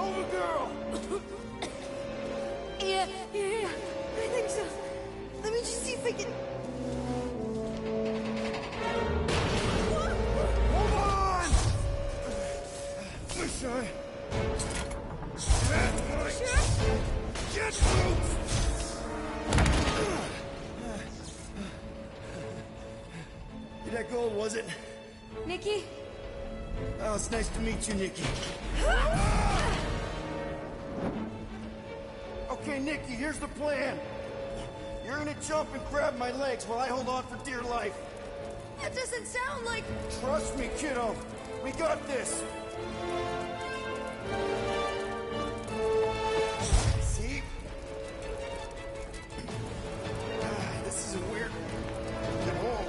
over, girl! Yeah, I think so. Let me just see if I can... Hold on! Wish I... Get loose! That gold, was it? Nikki? Oh, it's nice to meet you, Nikki. Okay, Nikki, here's the plan. You're gonna jump and grab my legs while I hold on for dear life. That doesn't sound like... Trust me, kiddo. We got this. See? This is a weird... Get home.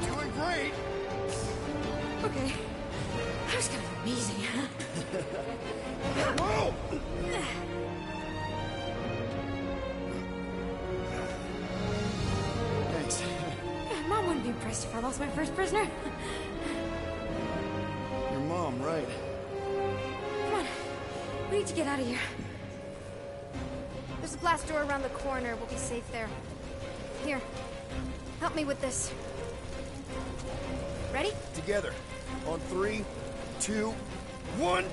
Doing great. Okay. That was kind of amazing, huh? Whoa! Thanks. Mom wouldn't be impressed if I lost my first prisoner. Your mom, right? Come on. We need to get out of here. There's a glass door around the corner. We'll be safe there. Here. Help me with this. Ready? Together. On 3, 2, 1.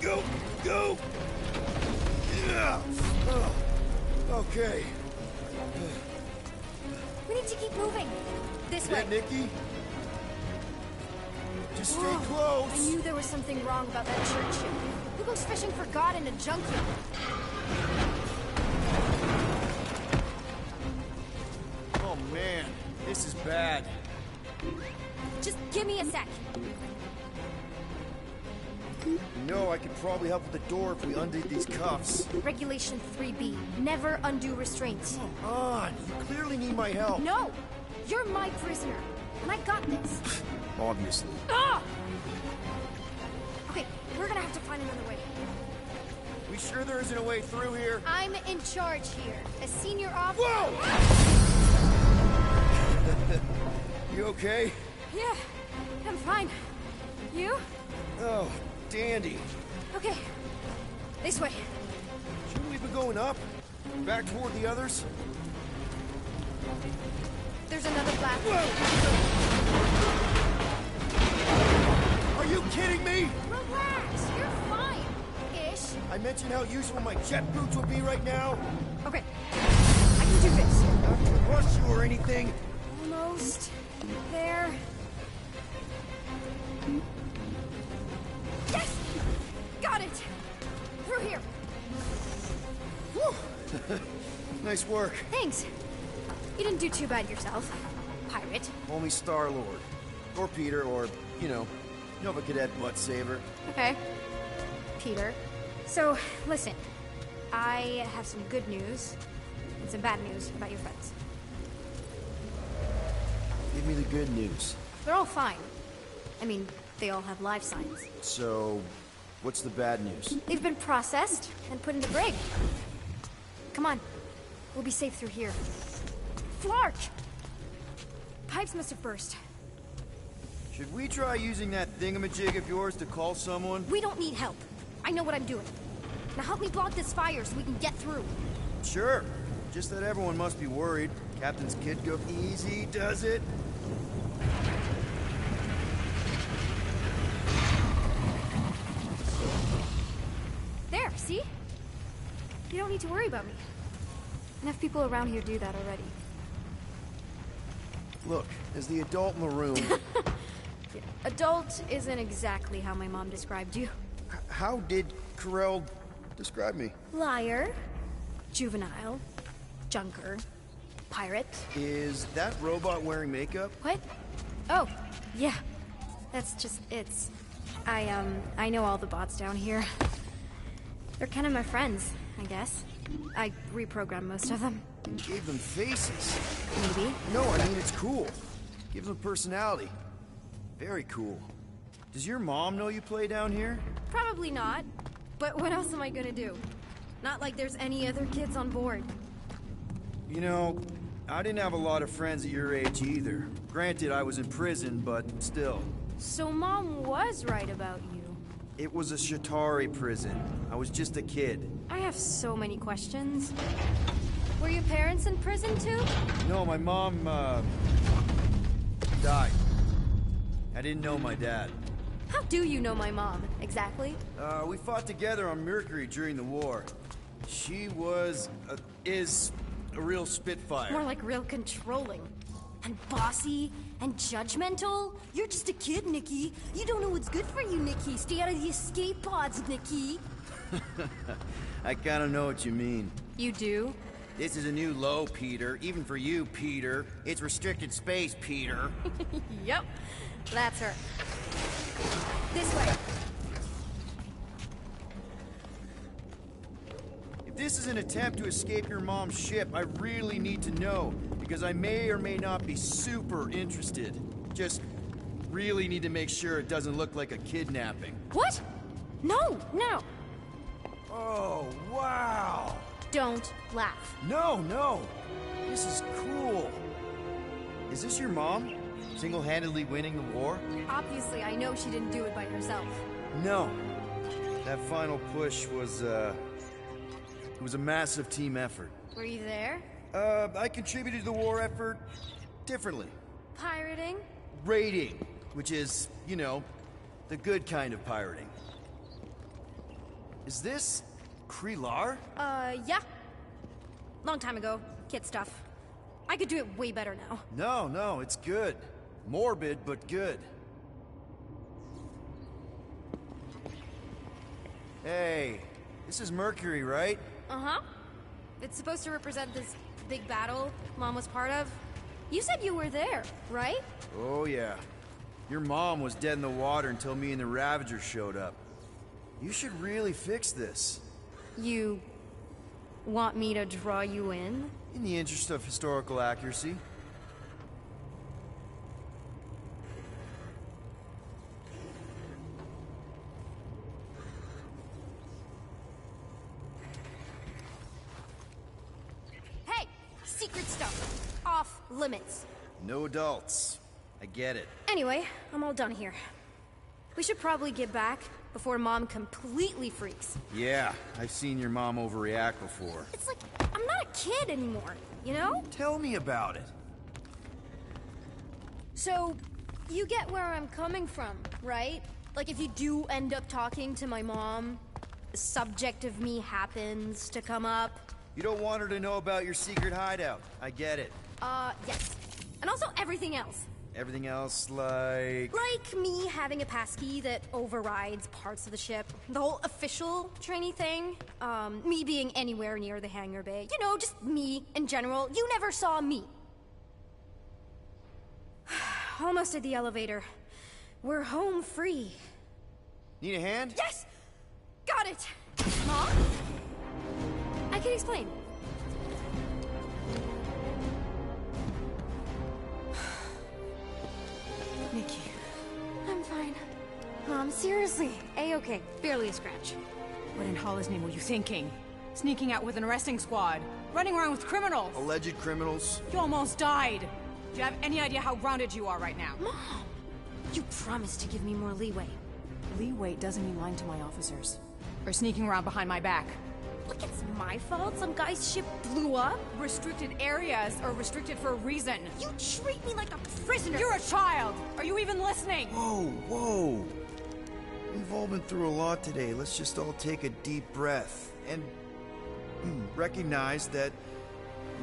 Go! Go! Yeah! Oh. Okay. We need to keep moving. This Yeah, way. Nikki? Just stay Whoa. close. I knew there was something wrong about that church ship. Who goes fishing for God in a junkyard? Oh man, this is bad. Just give me a sec. You know, I could probably help with the door if we undid these cuffs. Regulation 3B. Never undo restraints. Come on, you clearly need my help. No! You're my prisoner. And I got this. Obviously. Ah! Okay, we're gonna have to find another way. We sure there isn't a way through here? I'm in charge here. As senior officer... Whoa! You okay? Yeah, I'm fine. You? Oh, dandy. Okay. This way. Shouldn't we be going up? Back toward the others? There's another black... Are you kidding me? Relax, you're fine. Ish. I mentioned how useful my jet boots would be right now. Okay. I can do this. Not to rush you or anything. Almost there. Yes! Got it! Through here. Whew. Nice work. Thanks. You didn't do too bad yourself, pirate. Only Star-Lord. Or Peter, or, you know, Nova Cadet Butt Saver. Okay. Peter. So, listen. I have some good news and some bad news about your friends. Give me the good news. They're all fine. I mean, they all have life signs. So, what's the bad news? They've been processed and put into brig. Come on. We'll be safe through here. Flark! Pipes must have burst. Should we try using that thingamajig of yours to call someone? We don't need help. I know what I'm doing. Now help me block this fire so we can get through. Sure. Just that everyone must be worried. Captain's kid go easy, does it? There, see? You don't need to worry about me. Enough people around here do that already. Look, as the adult in the room... Adult isn't exactly how my mom described you. How did Corell describe me? Liar. Juvenile. Junker. Pirate. Is that robot wearing makeup? What? Oh, yeah. That's just it's. I know all the bots down here. They're kind of my friends, I guess. I reprogrammed most of them. You gave them faces. Maybe. No, I mean, it's cool. Give them personality. Very cool. Does your mom know you play down here? Probably not. But what else am I gonna do? Not like there's any other kids on board. You know, I didn't have a lot of friends at your age either. Granted, I was in prison, but still. So Mom was right about you. It was a Shatari prison. I was just a kid. I have so many questions. Were your parents in prison too? No, my mom, died. I didn't know my dad. How do you know my mom, exactly? We fought together on Mercury during the war. She is a real spitfire. More like real controlling. And bossy and judgmental. You're just a kid, Nikki. You don't know what's good for you, Nikki. Stay out of the escape pods, Nikki. I kinda know what you mean. You do? This is a new low, Peter. Even for you, Peter. It's restricted space, Peter. Yep. That's her. This way. If this is an attempt to escape your mom's ship, I really need to know, because I may or may not be super interested. Just really need to make sure it doesn't look like a kidnapping. What? No, no. Oh, wow! Don't laugh. No! This is cool. Is this your mom? Single-handedly winning the war? Obviously, I know she didn't do it by herself. No. That final push was, it was a massive team effort. Were you there? I contributed to the war effort differently. Pirating? Raiding, which is, you know, the good kind of pirating. Is this Krelar? Yeah. Long time ago. Kid stuff. I could do it way better now. No, it's good. Morbid, but good. Hey, this is Mercury, right? Uh-huh. It's supposed to represent this big battle Mom was part of. You said you were there, right? Oh, yeah. Your mom was dead in the water until me and the Ravagers showed up. You should really fix this. You want me to draw you in? In the interest of historical accuracy. Hey! Secret stuff. Off limits. No adults. I get it. Anyway, I'm all done here. We should probably get back before Mom completely freaks. Yeah, I've seen your mom overreact before. It's like, I'm not a kid anymore, you know? Tell me about it. So, you get where I'm coming from, right? Like, if you do end up talking to my mom, the subject of me happens to come up. You don't want her to know about your secret hideout. I get it. Yes. And also everything else. Everything else, like... Like me having a passkey that overrides parts of the ship. The whole official trainee thing. Me being anywhere near the hangar bay. You know, just me in general. You never saw me. Almost at the elevator. We're home free. Need a hand? Yes! Got it! Mom? I can explain. Nikki. I'm fine. Mom, seriously. A-okay. Barely a scratch. What in Hollis' name were you thinking? Sneaking out with an arresting squad? Running around with criminals? Alleged criminals? You almost died! Do you have any idea how grounded you are right now? Mom! You promised to give me more leeway. Leeway doesn't mean lying to my officers. Or sneaking around behind my back. Look, it's my fault some guy's ship blew up. Restricted areas are restricted for a reason. You treat me like a prisoner. You're a child! Are you even listening? Whoa. We've all been through a lot today. Let's just all take a deep breath and recognize that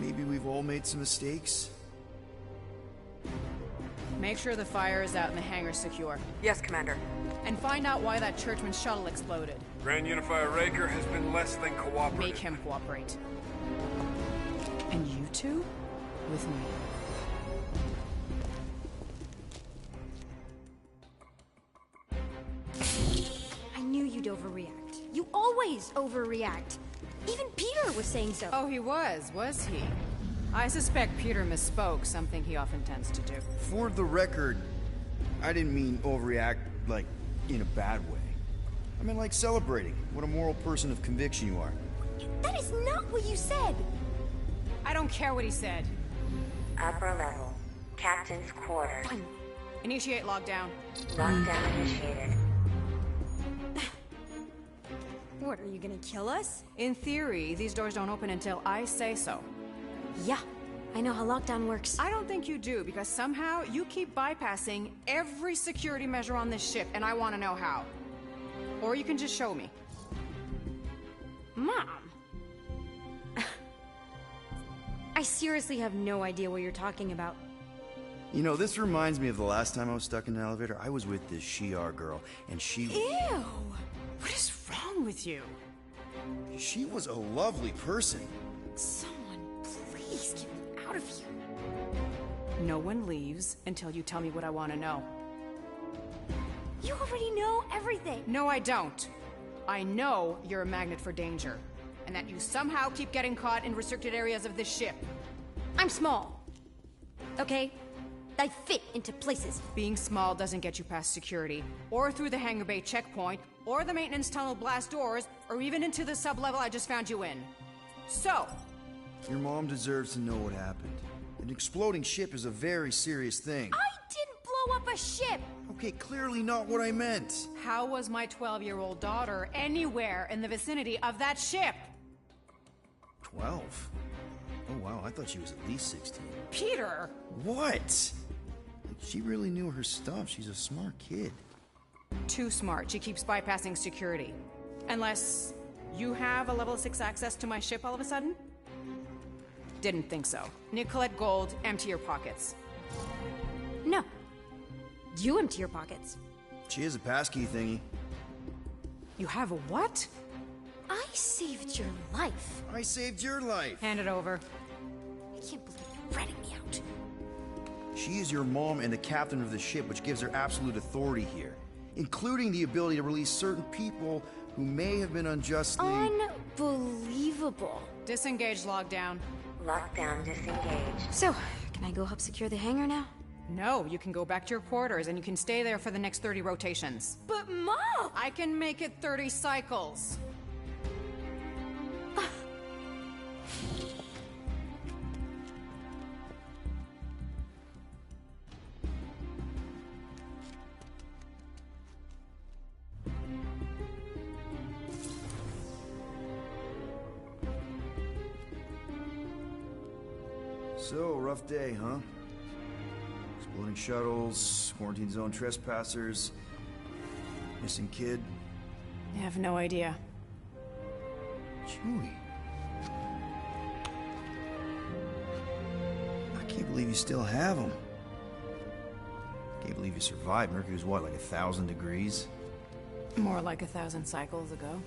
maybe we've all made some mistakes. Make sure the fire is out and the hangar's secure. Yes, Commander. And find out why that Churchman shuttle exploded. Grand Unifier Raker has been less than cooperative. Make him cooperate. And you two? With me. I knew you'd overreact. You always overreact. Even Peter was saying so. Oh, he was he? I suspect Peter misspoke, something he often tends to do. For the record, I didn't mean overreact, like, in a bad way. I mean, like celebrating what a moral person of conviction you are. That is not what you said. I don't care what he said. Upper level. Captain's quarters. Fine. Initiate lockdown. Lockdown initiated. What, are you gonna kill us? In theory, these doors don't open until I say so. Yeah, I know how lockdown works. I don't think you do, because somehow you keep bypassing every security measure on this ship, and I want to know how. Or you can just show me. Mom! I seriously have no idea what you're talking about. You know, this reminds me of the last time I was stuck in an elevator. I was with this Shi'ar girl, and Ew! What is wrong with you? she was a lovely person. Someone, please get me out of here. No one leaves until you tell me what I want to know. You already know everything. No, I don't. I know you're a magnet for danger, and that you somehow keep getting caught in restricted areas of this ship. I'm small. Okay? I fit into places. Being small doesn't get you past security, or through the hangar bay checkpoint, or the maintenance tunnel blast doors, or even into the sub-level I just found you in. So, Your mom deserves to know what happened. An exploding ship is a very serious thing. I didn't blow up a ship! Okay, clearly not what I meant. how was my 12-year-old daughter anywhere in the vicinity of that ship? 12? Oh wow, I thought she was at least 16. Peter! What? She really knew her stuff. She's a smart kid. Too smart. She keeps bypassing security. Unless you have a level 6 access to my ship all of a sudden? Didn't think so. Nicolette Gold, empty your pockets. No. You empty your pockets. She is a passkey thingy. You have a what? I saved your life. I saved your life. Hand it over. I can't believe you're ratting me out. She is your mom and the captain of the ship, which gives her absolute authority here, including the ability to release certain people who may have been unjustly... Unbelievable. Disengage lockdown. Lockdown disengaged. So, can I go help secure the hangar now? No, you can go back to your quarters and you can stay there for the next 30 rotations. But Mom! I can make it 30 cycles. So, rough day, huh? Exploding shuttles, quarantine zone trespassers, missing kid. I have no idea. Chewie. I can't believe you still have him. Can't believe you survived. Mercury's what, like 1,000 degrees? More like 1,000 cycles ago.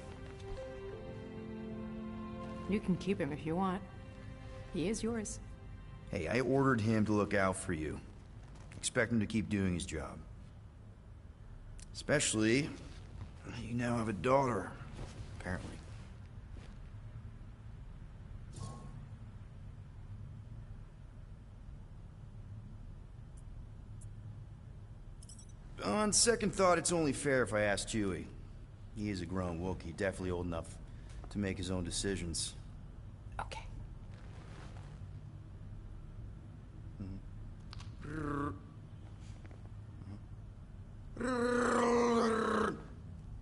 You can keep him if you want. He is yours. Hey, I ordered him to look out for you. Expect him to keep doing his job. Especially, you now have a daughter, apparently. On second thought, it's only fair if I ask Chewie. He is a grown Wookiee, definitely old enough to make his own decisions. Okay.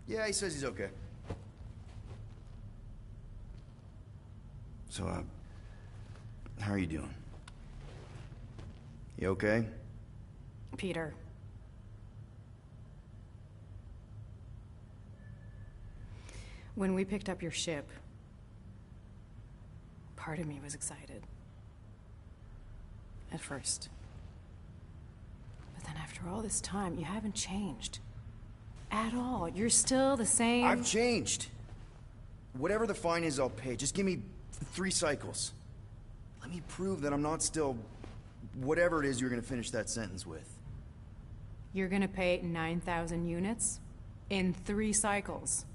Yeah, he says he's okay. So, how are you doing? You okay? Peter. When we picked up your ship, part of me was excited. At first. But then after all this time, you haven't changed. At all. You're still the same... I've changed. Whatever the fine is, I'll pay. Just give me 3 cycles. Let me prove that I'm not still... whatever it is you're gonna finish that sentence with. You're gonna pay 9,000 units? In 3 cycles.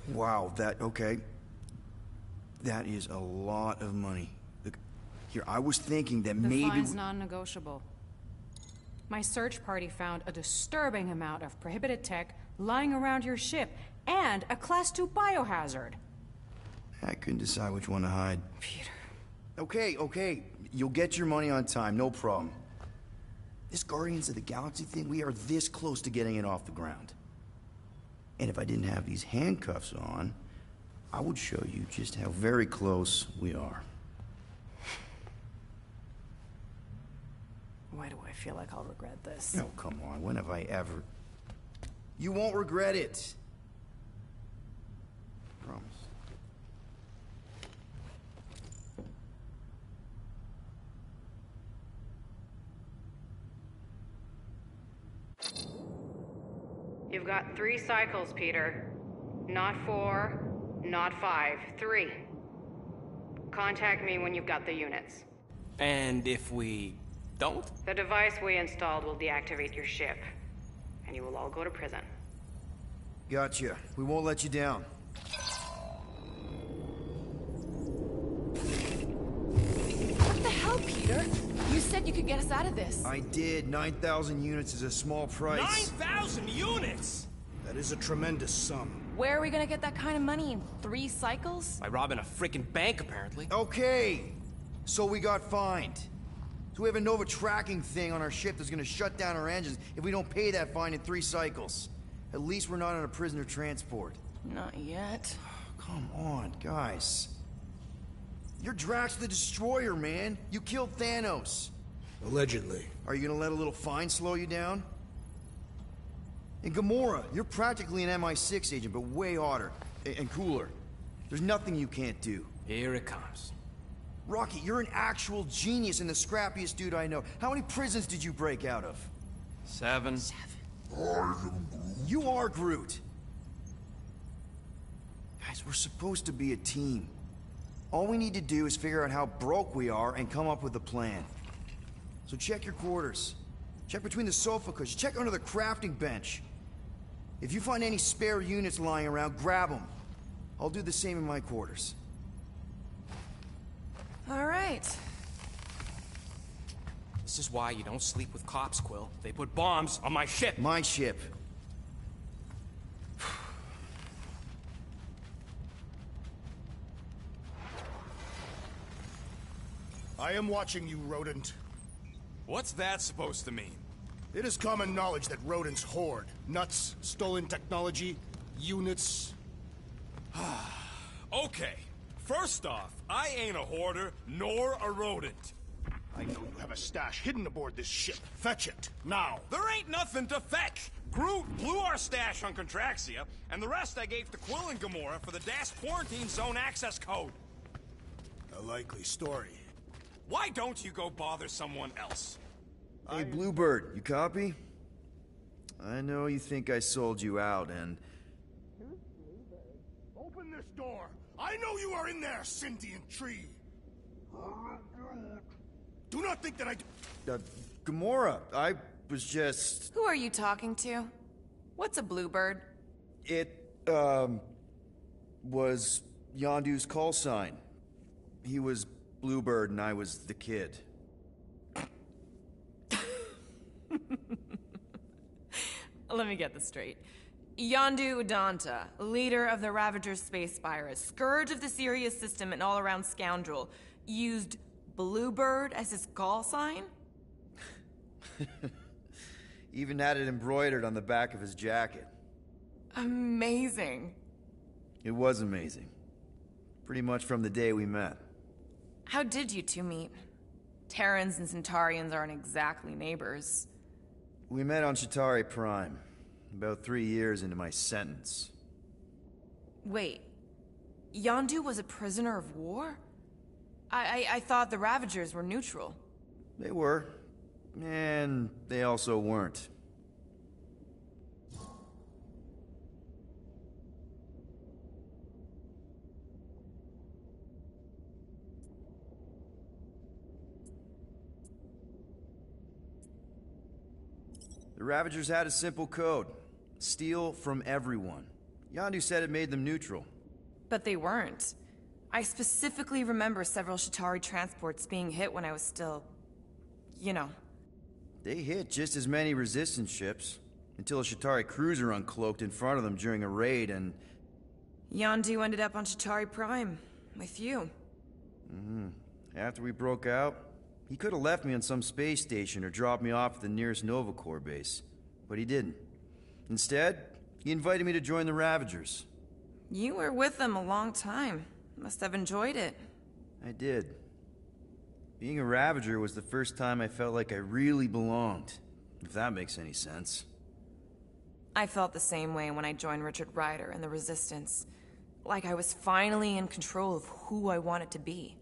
Wow, okay. That is a lot of money. Look, here, I was thinking that The maybe... fine's non-negotiable. My search party found a disturbing amount of prohibited tech lying around your ship, and a Class 2 biohazard. I couldn't decide which one to hide. Peter. Okay. You'll get your money on time, no problem. This Guardians of the Galaxy thing, we are this close to getting it off the ground. And if I didn't have these handcuffs on, I would show you just how very close we are. Why do I feel like I'll regret this? Oh, come on. When have I ever... You won't regret it. Promise. You've got 3 cycles, Peter. Not 4, not 5, 3. Contact me when you've got the units. And if we don't? The device we installed will deactivate your ship, and you will all go to prison. Gotcha. We won't let you down. What the hell, Peter? You said you could get us out of this. I did. 9,000 units is a small price. 9,000 units! That is a tremendous sum. Where are we gonna get that kind of money in 3 cycles? By robbing a freaking bank, apparently. Okay. So we got fined. So we have a Nova tracking thing on our ship that's gonna shut down our engines if we don't pay that fine in 3 cycles. At least we're not on a prisoner transport. Not yet. Come on, guys. You're Drax the Destroyer, man. You killed Thanos. Allegedly. Are you gonna let a little fine slow you down? And Gamora, you're practically an MI6 agent, but way hotter and cooler. There's nothing you can't do. Here it comes. Rocky, you're an actual genius and the scrappiest dude I know. How many prisons did you break out of? 7. You are Groot. Guys, we're supposed to be a team. All we need to do is figure out how broke we are and come up with a plan. So check your quarters. Check between the sofa cushions. Check under the crafting bench. If you find any spare units lying around, grab them. I'll do the same in my quarters. All right. This is why you don't sleep with cops, Quill. They put bombs on my ship. My ship. I am watching you, rodent. What's that supposed to mean? It is common knowledge that rodents hoard nuts, stolen technology, units. Okay. First off, I ain't a hoarder nor a rodent. I know you have a stash hidden aboard this ship. Fetch it, now. There ain't nothing to fetch. Groot blew our stash on Contraxia, and the rest I gave to Quill and Gamora for the DAS quarantine zone access code. A likely story. Why don't you go bother someone else? Hey, Bluebird, you copy? I know you think I sold you out, and... Open this door. I know you are in there, sentient tree. Do not think that Gamora, I was just... Who are you talking to? What's a bluebird? It, was Yondu's call sign. He was Bluebird and I was the kid. Let me get this straight. Yondu Udonta, leader of the Ravager space virus, scourge of the Sirius system and all-around scoundrel, used Bluebird as his call sign? Even had it embroidered on the back of his jacket. Amazing. It was amazing. Pretty much from the day we met. How did you two meet? Terrans and Centaurians aren't exactly neighbors. We met on Chitauri Prime, about 3 years into my sentence. Wait, Yondu was a prisoner of war? I thought the Ravagers were neutral. They were, and they also weren't. The Ravagers had a simple code. Steal from everyone. Yondu said it made them neutral. But they weren't. I specifically remember several Chitauri transports being hit when I was still... you know. They hit just as many resistance ships, until a Chitauri cruiser uncloaked in front of them during a raid and... Yondu ended up on Chitauri Prime, with you. After we broke out, He could have left me on some space station or dropped me off at the nearest Nova Corps base, but he didn't. Instead, he invited me to join the Ravagers. You were with them a long time. Must have enjoyed it. I did. Being a Ravager was the first time I felt like I really belonged, if that makes any sense. I felt the same way when I joined Richard Ryder and the Resistance. Like I was finally in control of who I wanted to be.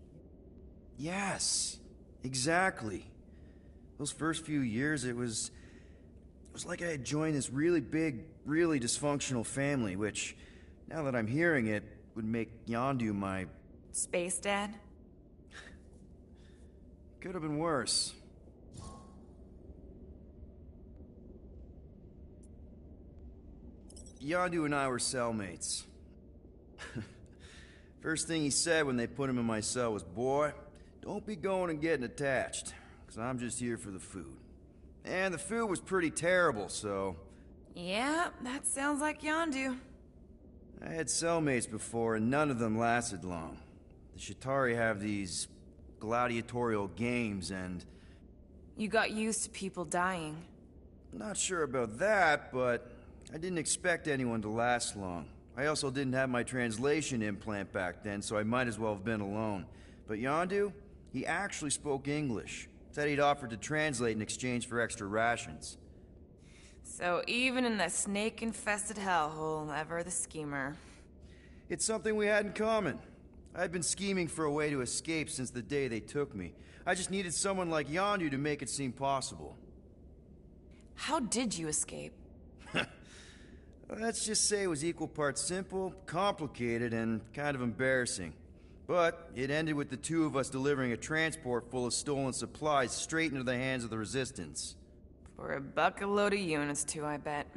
Yes, exactly. Those first few years, it was like I had joined this really big, really dysfunctional family, which, now that I'm hearing it, would make Yondu my... Space Dad? Could have been worse. Yondu and I were cellmates. First thing he said when they put him in my cell was, "Boy, don't be going and getting attached, because I'm just here for the food." And the food was pretty terrible, so... Yeah, that sounds like Yondu. I had cellmates before, and none of them lasted long. The Chitauri have these gladiatorial games, and... You got used to people dying. Not sure about that, but I didn't expect anyone to last long. I also didn't have my translation implant back then, so I might as well have been alone. But Yondu, he actually spoke English. Said he'd offered to translate in exchange for extra rations. So even in that snake-infested hellhole, ever the schemer. It's something we had in common. I'd been scheming for a way to escape since the day they took me. I just needed someone like Yondu to make it seem possible. How did you escape? Let's just say it was equal parts simple, complicated, and kind of embarrassing. But it ended with the two of us delivering a transport full of stolen supplies straight into the hands of the Resistance. For a bucket-load of units, too, I bet.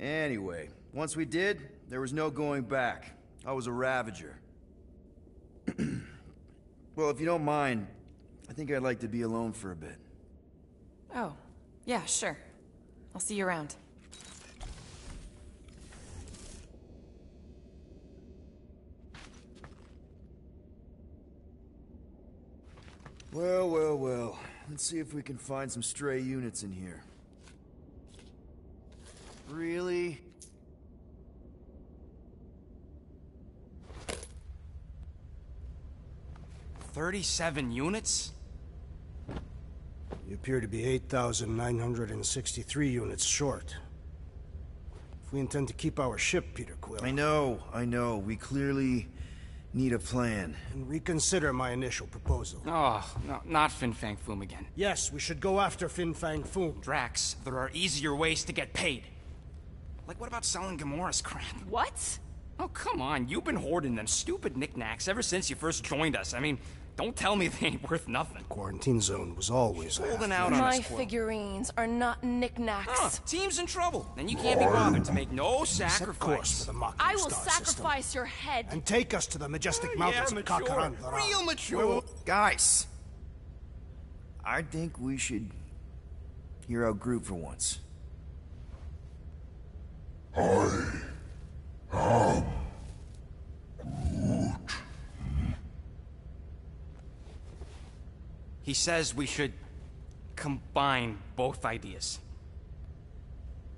Anyway, once we did, there was no going back. I was a Ravager. Well, if you don't mind, I think I'd like to be alone for a bit. Oh, yeah, sure. I'll see you around. Well, well, well. Let's see if we can find some stray units in here. Really? $37 units? You appear to be 8,963 units short. If we intend to keep our ship, Peter Quill... I know. We clearly need a plan. And reconsider my initial proposal. Oh, no, not Fin Fang Foom again. Yes, we should go after Fin Fang Foom. Drax, there are easier ways to get paid. Like, what about selling Gamora's crap? What? Oh, come on. You've been hoarding them stupid knickknacks ever since you first joined us. I mean, don't tell me they ain't worth nothing. Quarantine zone was always holding out on My us, Quill. figurines are not knickknacks. Team's in trouble, and you can't be bothered to make no Set course sacrifice. for the Mocking I will Star sacrifice system. your head. And take us to the majestic mountains of mature. Kakaran. Real mature. Guys, I think we should hear out Groot for once. He says we should combine both ideas.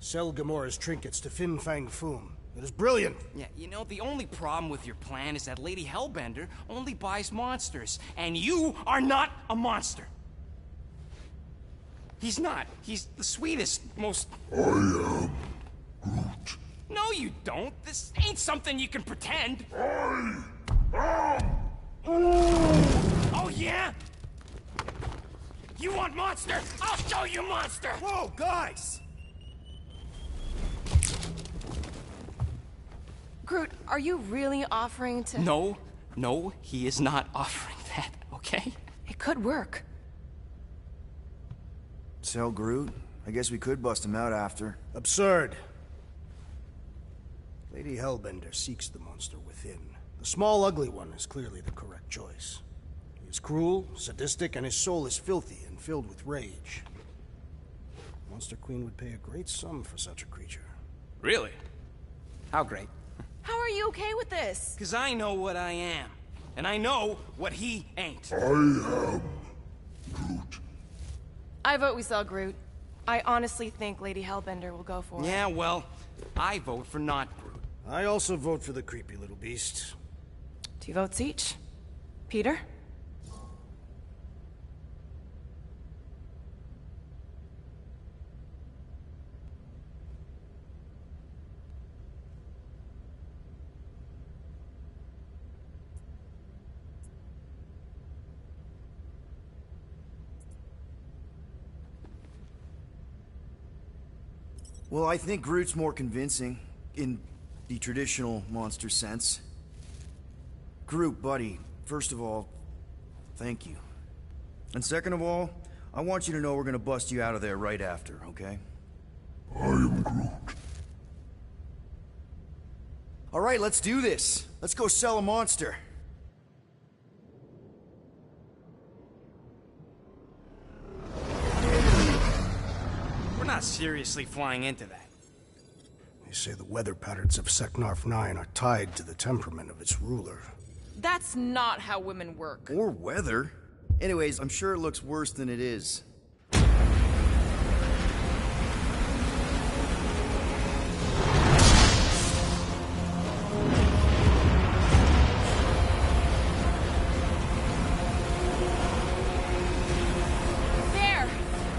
Sell Gamora's trinkets to Fin Fang Foom. It is brilliant. Yeah, you know, the only problem with your plan is that Lady Hellbender only buys monsters, and you are not a monster. He's not. He's the sweetest, most... I am Groot. No, you don't. This ain't something you can pretend. I am Oh, yeah? You want monster? I'll show you monster! Whoa, guys! Groot, are you really offering to... No, he is not offering that, okay? It could work. Sell Groot? I guess we could bust him out after. Absurd. Lady Hellbender seeks the monster within. The small, ugly one is clearly the correct choice. He is cruel, sadistic, and his soul is filthy and filled with rage. Monster Queen would pay a great sum for such a creature. Really? How great? How are you okay with this? Because I know what I am. And I know what he ain't. I am I vote we sell Groot. I honestly think Lady Hellbender will go for it. Yeah, well, I vote for not Groot. I also vote for the creepy little beast. 2 votes each. Peter? Well, I think Groot's more convincing, in the traditional monster sense. Groot, buddy, first of all, thank you. And second of all, I want you to know we're gonna bust you out of there right after, okay? I am Groot. Alright, let's do this. Let's go sell a monster. We're not seriously flying into that. They say the weather patterns of Seknarf 9 are tied to the temperament of its ruler. That's not how women work. Or weather. Anyways, I'm sure it looks worse than it is. There!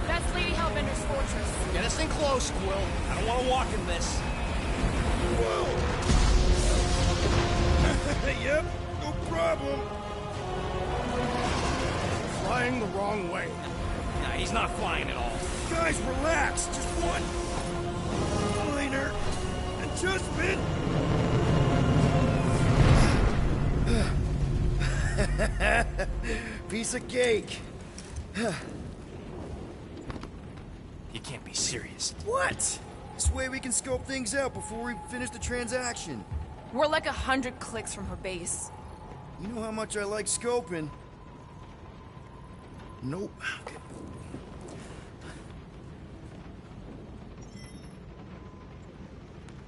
That's Lady Hellbender's fortress. Get us in close, Quill. I don't want to walk in this. Yep, no problem. Flying the wrong way. Nah, he's not flying at all. Guys, relax. Just one liner adjustment. Piece of cake. You can't be serious. What? This way we can scope things out before we finish the transaction. We're like 100 clicks from her base. You know how much I like scoping. Nope. Okay.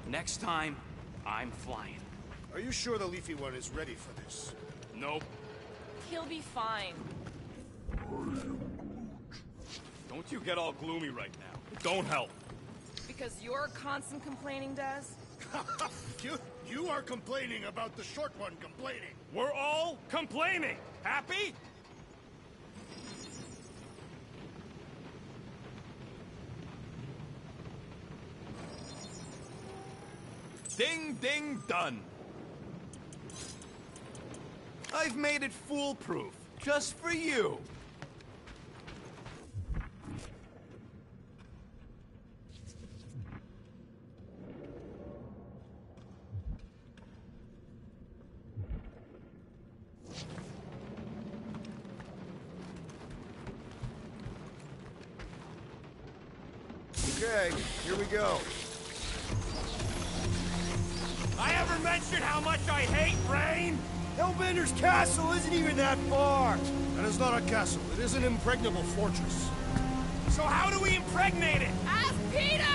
Next time, I'm flying. Are you sure the leafy one is ready for this? Nope. He'll be fine. Don't you get all gloomy right now. It don't help. Because you're constant complaining, Des? You are complaining about the short one complaining. We're all complaining. Happy? Ding, ding, done. I've made it foolproof, just for you. Okay, here we go. I ever mentioned how much I hate rain? Hellbender's castle isn't even that far. That is not a castle. It is an impregnable fortress. So how do we impregnate it? Ask Peter!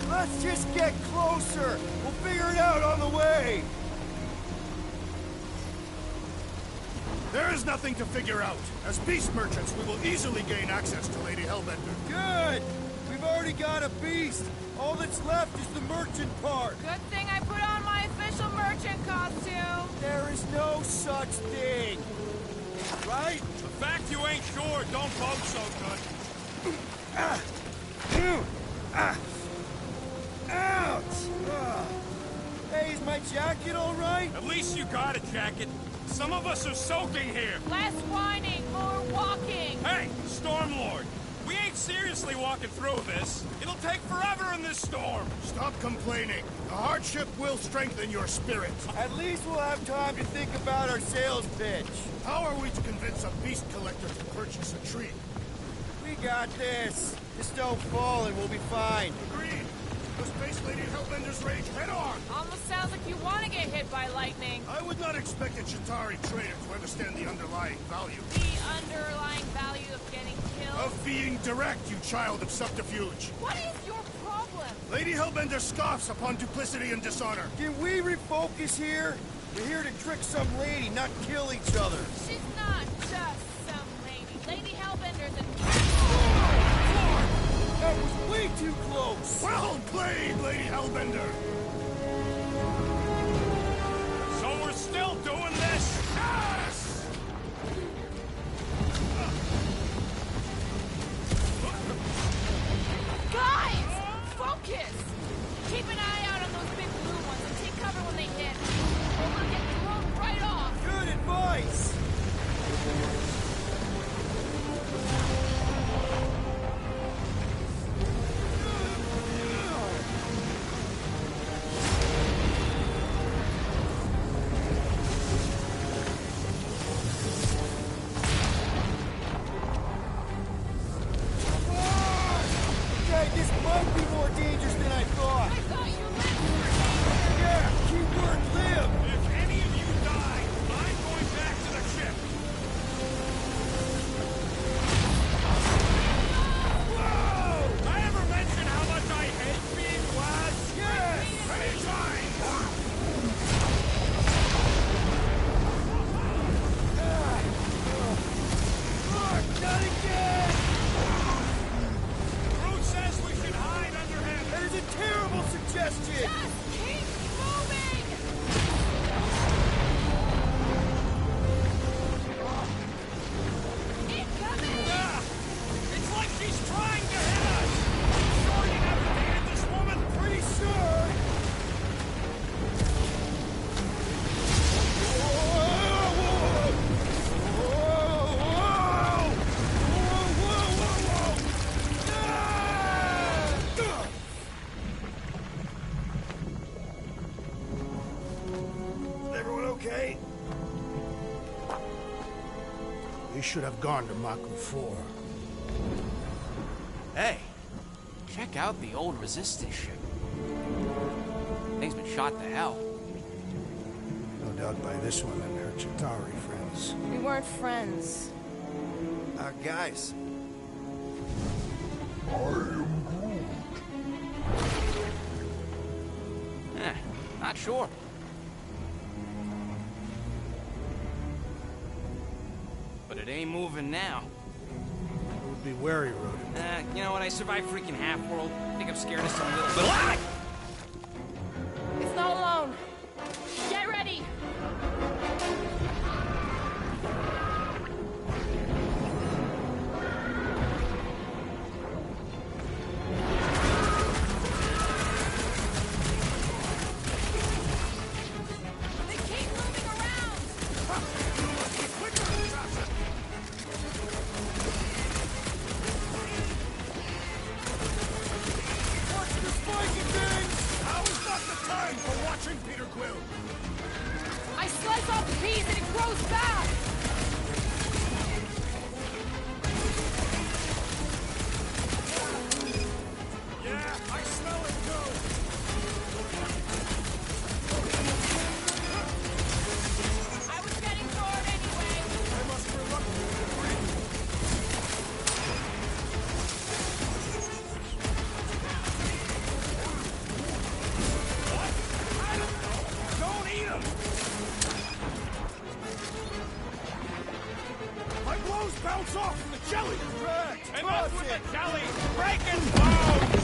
Let's just get closer. We'll figure it out on the way. There is nothing to figure out. As beast merchants, we will easily gain access to Lady Hellbender. Good. We've already got a beast. All that's left is the merchant part. Good thing I put on my official merchant costume. There is no such thing. Right? The fact you ain't sure don't bode so good. Ouch! Hey, is my jacket all right? At least you got a jacket. Some of us are soaking here. Less whining, more walking. Hey, Stormlord. We ain't seriously walking through this. It'll take forever in this storm. Stop complaining. The hardship will strengthen your spirit. At least we'll have time to think about our sales pitch. How are we to convince a beast collector to purchase a tree? We got this. Just don't fall and we'll be fine. Agreed. Let's face Lady Hellbender's rage head on. Almost sounds like you want to get hit by lightning. I would not expect a Chitauri trader to understand the underlying value. The underlying value of getting killed. Of being direct, you child of subterfuge. What is your problem? Lady Hellbender scoffs upon duplicity and dishonor. Can we refocus here? We're here to trick some lady, not kill each other. She's not just some lady. Lady Hellbender Avengers and... That was way too close! Well played, Lady Hellbender! So we're still doing this? Yes! Guys! Focus! Keep an eye out on those big blue ones and take cover when they hit. Or we'll get thrown right off! Good advice! Okay, this might be more dangerous than I thought. I thought you lived! Yeah, keyword live! If any of you die, I'm going back to the ship! Whoa! I ever mention how much I hate being last? Yes! Anytime! Fuck, not again! Groot says we should hide under him! That is a terrible suggestion! Just keep moving! Incoming! It's like she's trying to hit us! Sure you have to hit this woman? Pretty sure! Everyone okay? We should have gone to Mako 4. Hey, check out the old Resistance ship. Thing's been shot to hell. No doubt by this one and her Chitauri friends. We weren't friends. Guys. Not sure. But it ain't moving now. We'll be wary, Rodin. You know what? I survived freaking Half-World. I think I'm scared of some little... Ah! It's not alone. Get ready! They keep moving around! Watch the spiky things! Now is not the time for watching Peter Quill! I slice off the piece and it grows back! Yeah, I smell it too! I was getting bored anyway! I must reluctantly agree. What? I don't know! Don't eat them! My blows bounce off of the jelly! Correct! Enough with the jelly! Breaking bones!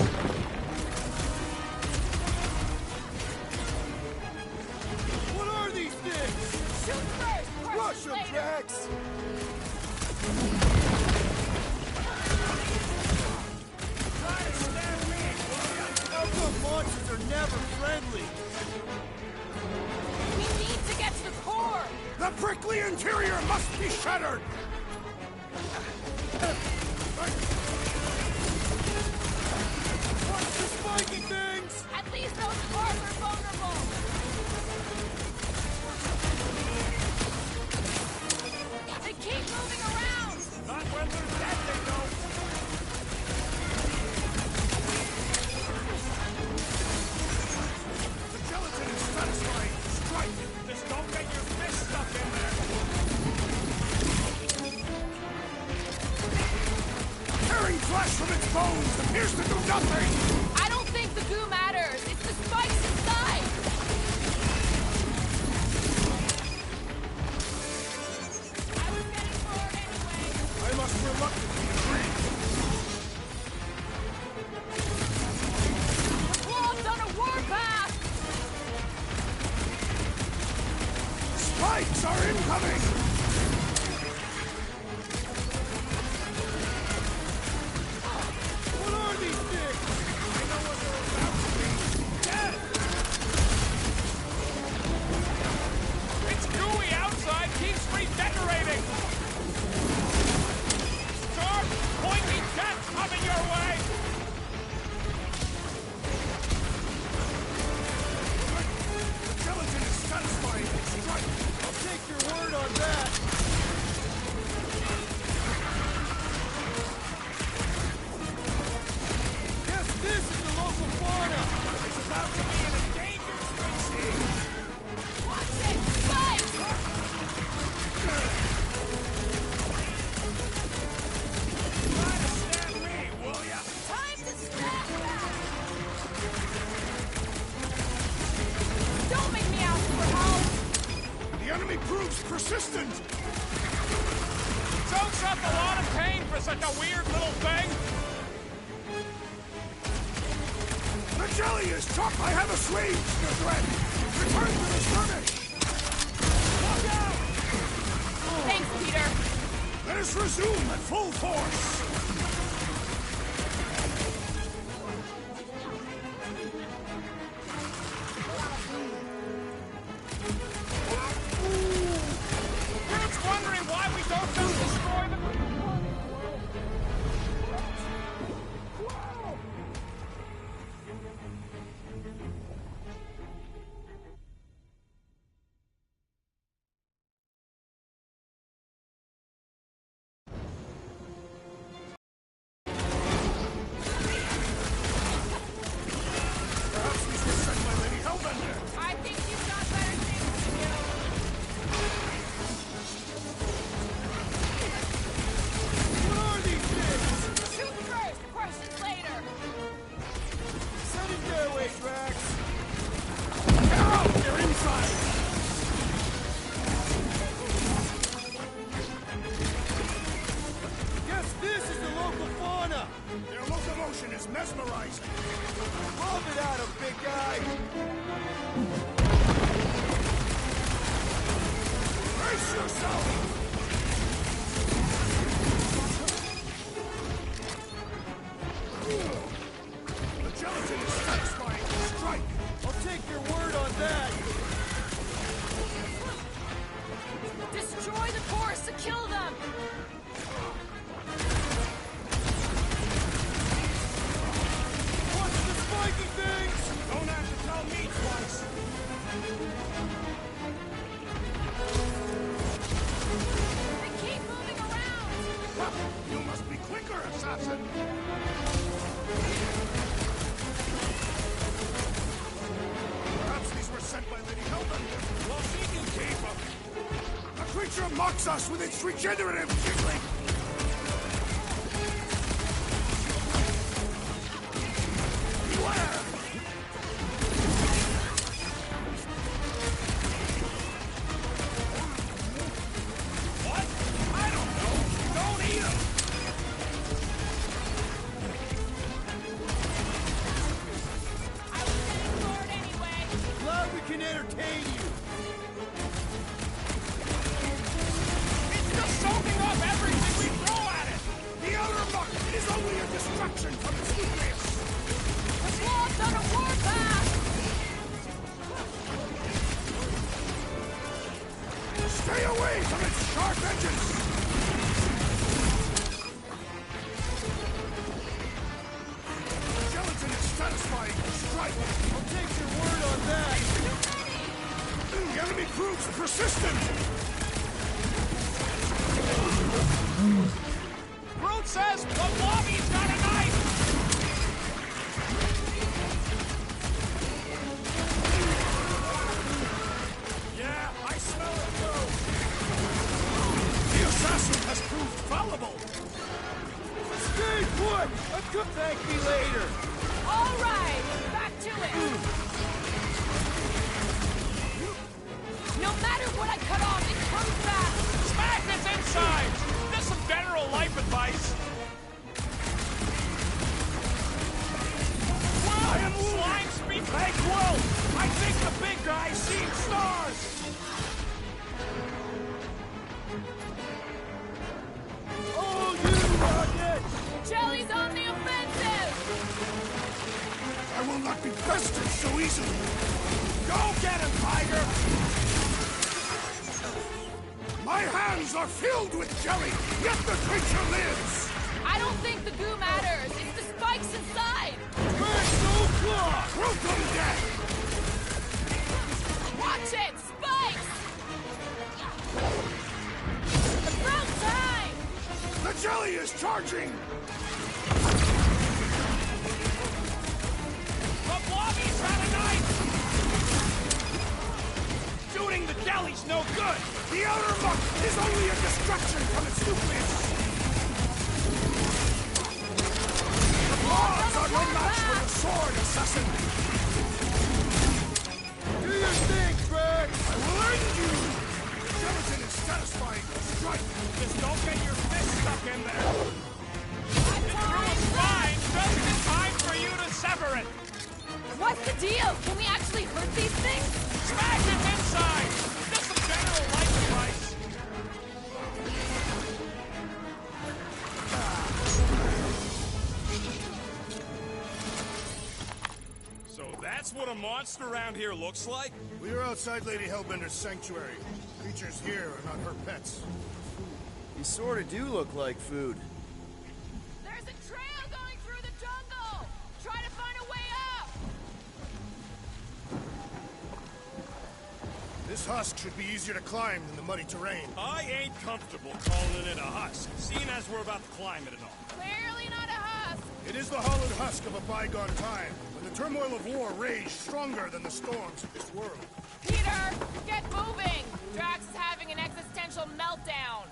What are these things? Shoot first! Rush them, later! Drax! Try to stab me, will ya? Outlaw monsters are never friendly! We need to get to the core! The prickly interior must be shattered! Watch the spiky things! At least those cores are vulnerable! They keep moving around! Not when they're dead, they don't! The gelatin is satisfying! Strike! Just don't get your fist stuck in there! Tearing flesh from its bones appears to do nothing! I don't think the goo matters! It's the spikes inside! I was getting bored anyway! I must reluctantly coming! What are these things? I know what they're about to be. Dead! It's gooey outside, keeps redecorating! Sharp, pointy jets coming your way! The gelatin is satisfying its strike! I'll take your word on that. Guess this is the local fauna. It's about to be an endangered species! Watch it! Fight! Try to stand me, will ya? Time to snap back! Don't make me ask for help! The enemy proves persistent! Soaks up a lot of pain for such a weird little thing! The jelly is tough! I have a swing, Snowthread! Return to the skirmish! Look out! Thanks, Peter! Let us resume at full force! Groot's wondering why we don't just destroy the... Perhaps these were sent by Lady Hellbender! I think you've got better things to do. What are these things? Shoot first, questions later. Send it their way, Drax. Arrow! They're inside! Guess this is the local fauna. Their locomotion is mesmerizing! Love it out of big guy. Brace yourself! The gelatin is satisfying the strike! I'll take your word on that. Destroy the force to kill them! What's the spiky things? Don't have to tell me twice! They keep moving around! You must be quicker, assassin! Perhaps these were sent by Lady Hellbender. Well, she can keep them. The creature mocks us with its regenerative jiggling! Beware! What? I don't know. Don't eat them! I was heading for it anyway! Glad we can entertain you. It's just soaking up everything we throw at it! The outer muck is only a distraction from its nucleus! The swab's on a warpath! Stay away from its sharp edges! Gelatin is satisfying the strike! I'll take your word on that. The enemy proves persistent! Groot says the Wobby's got a knife! Yeah, I smell it too! The assassin has proved fallible! Stay put. Thank me later. All right, back to it! No matter what I cut off, it comes back! Smack its inside! Just some general life advice! I am Slime Speed Tank World! I think the big guy's seeing stars! Jelly's on the offensive! I will not be bested so easily! Go get him, Tiger! My hands are filled with jelly, yet the creature lives! I don't think the goo matters. It's the spikes inside. Crystal Claw! Brutal death! Watch it! Spikes! About time! The jelly is charging! The Blobby's had a knife! Shooting the jelly's no good! The outer muck is only a distraction from its nucleus! The claws are no match for the sword, assassin! Do your thing, Drax! I will end you! The gelatin is satisfying the strike! Just don't get your fist stuck in there! It's fine, just in time for you to sever it! What's the deal? Can we actually hurt these things? Smash him inside! Just a general life advice! So that's what a monster around here looks like? We are outside Lady Hellbender's sanctuary. Creatures here are not her pets. You sort of do look like food. There's a trail going through the jungle! Try to find a way up! This husk should be easier to climb than the muddy terrain. I ain't comfortable calling it a husk, seeing as we're about to climb it and all. Clearly not a husk! It is the hollowed husk of a bygone time, when the turmoil of war raged stronger than the storms of this world. Peter, get moving! Drax is having an existential meltdown!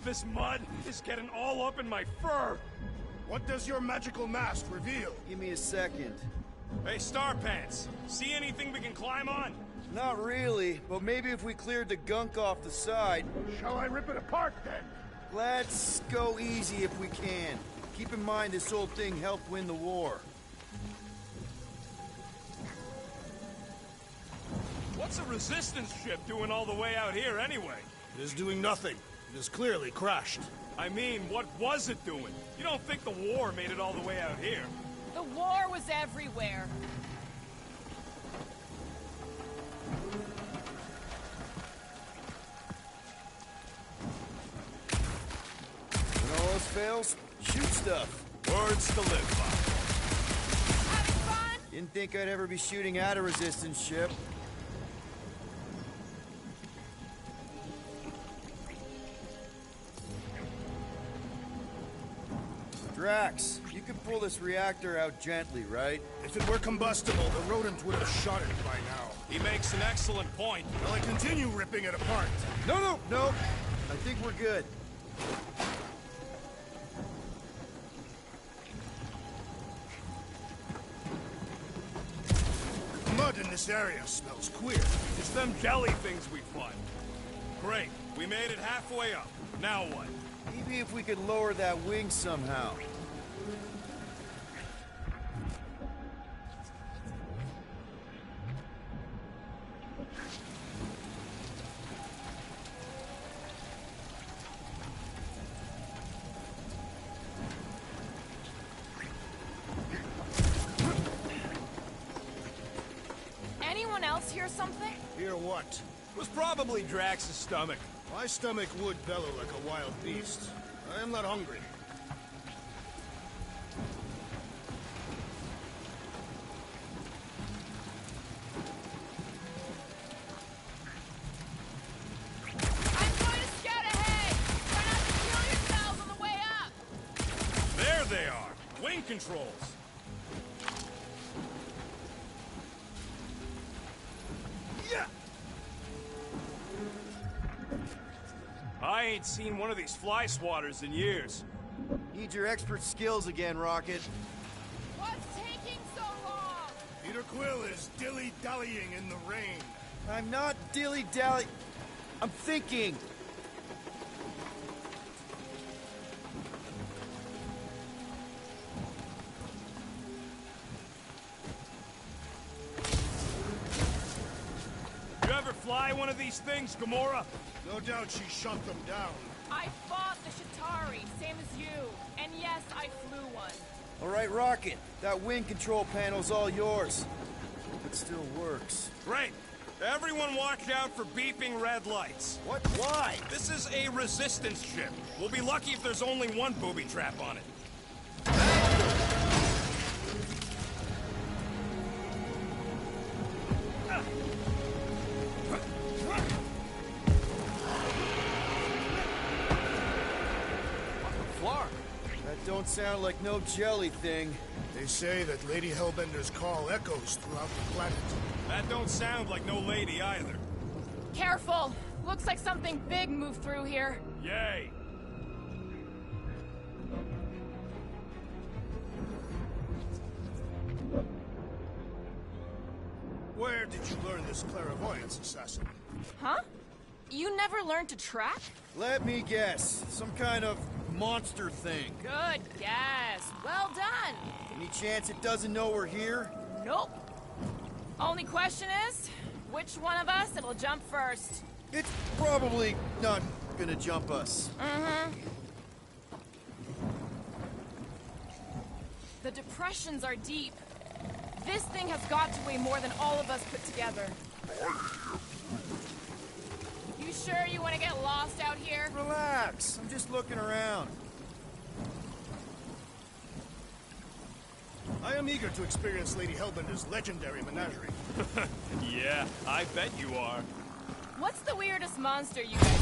This mud is getting all up in my fur! What does your magical mask reveal? Give me a second. Hey, Starpants, see anything we can climb on? Not really, but maybe if we cleared the gunk off the side. Shall I rip it apart, then? Let's go easy if we can. Keep in mind this old thing helped win the war. What's a resistance ship doing all the way out here anyway? It is doing nothing. It is clearly crashed. I mean, what was it doing? You don't think the war made it all the way out here? The war was everywhere. When all else fails, shoot stuff. Words to live by. Having fun? Didn't think I'd ever be shooting at a resistance ship. Drax, you can pull this reactor out gently, right? If it were combustible, the rodent would have shot it by now. He makes an excellent point. Will I continue ripping it apart? No. I think we're good. The mud in this area smells queer. It's them jelly things we find. Great, we made it halfway up. Now what? Maybe if we could lower that wing somehow. Anyone else hear something? Hear what? It was probably Drax's stomach. My stomach would bellow like a wild beast. I am not hungry. I'm going to scout ahead! Try not to kill yourselves on the way up! There they are. Wing controls. Yeah! I ain't seen one of these fly swatters in years. Need your expert skills again, Rocket. What's taking so long? Peter Quill is dilly-dallying in the rain. I'm not dilly-dally. I'm thinking. fly one of these things, Gamora? No doubt she shot them down. I fought the Chitauri, same as you. And yes, I flew one. All right, Rocket. That wind control panel's all yours. It still works. Great. Everyone watch out for beeping red lights. What? Why? This is a resistance ship. We'll be lucky if there's only one booby trap on it. That don't sound like no jelly thing. They say that Lady Hellbender's call echoes throughout the planet. That don't sound like no lady either. Careful! Looks like something big moved through here. Yay! Where did you learn this clairvoyance, assassin? Huh? You never learned to track? Let me guess. Some kind of monster thing. Good guess. Well done. Any chance it doesn't know we're here? Nope. Only question is, which one of us it'll jump first? It's probably not gonna jump us. Mm-hmm. The depressions are deep. This thing has got to weigh more than all of us put together. You sure you want to get lost out here? Relax. I'm just looking around. I am eager to experience Lady Hellbender's legendary menagerie. Yeah, I bet you are. What's the weirdest monster you guys...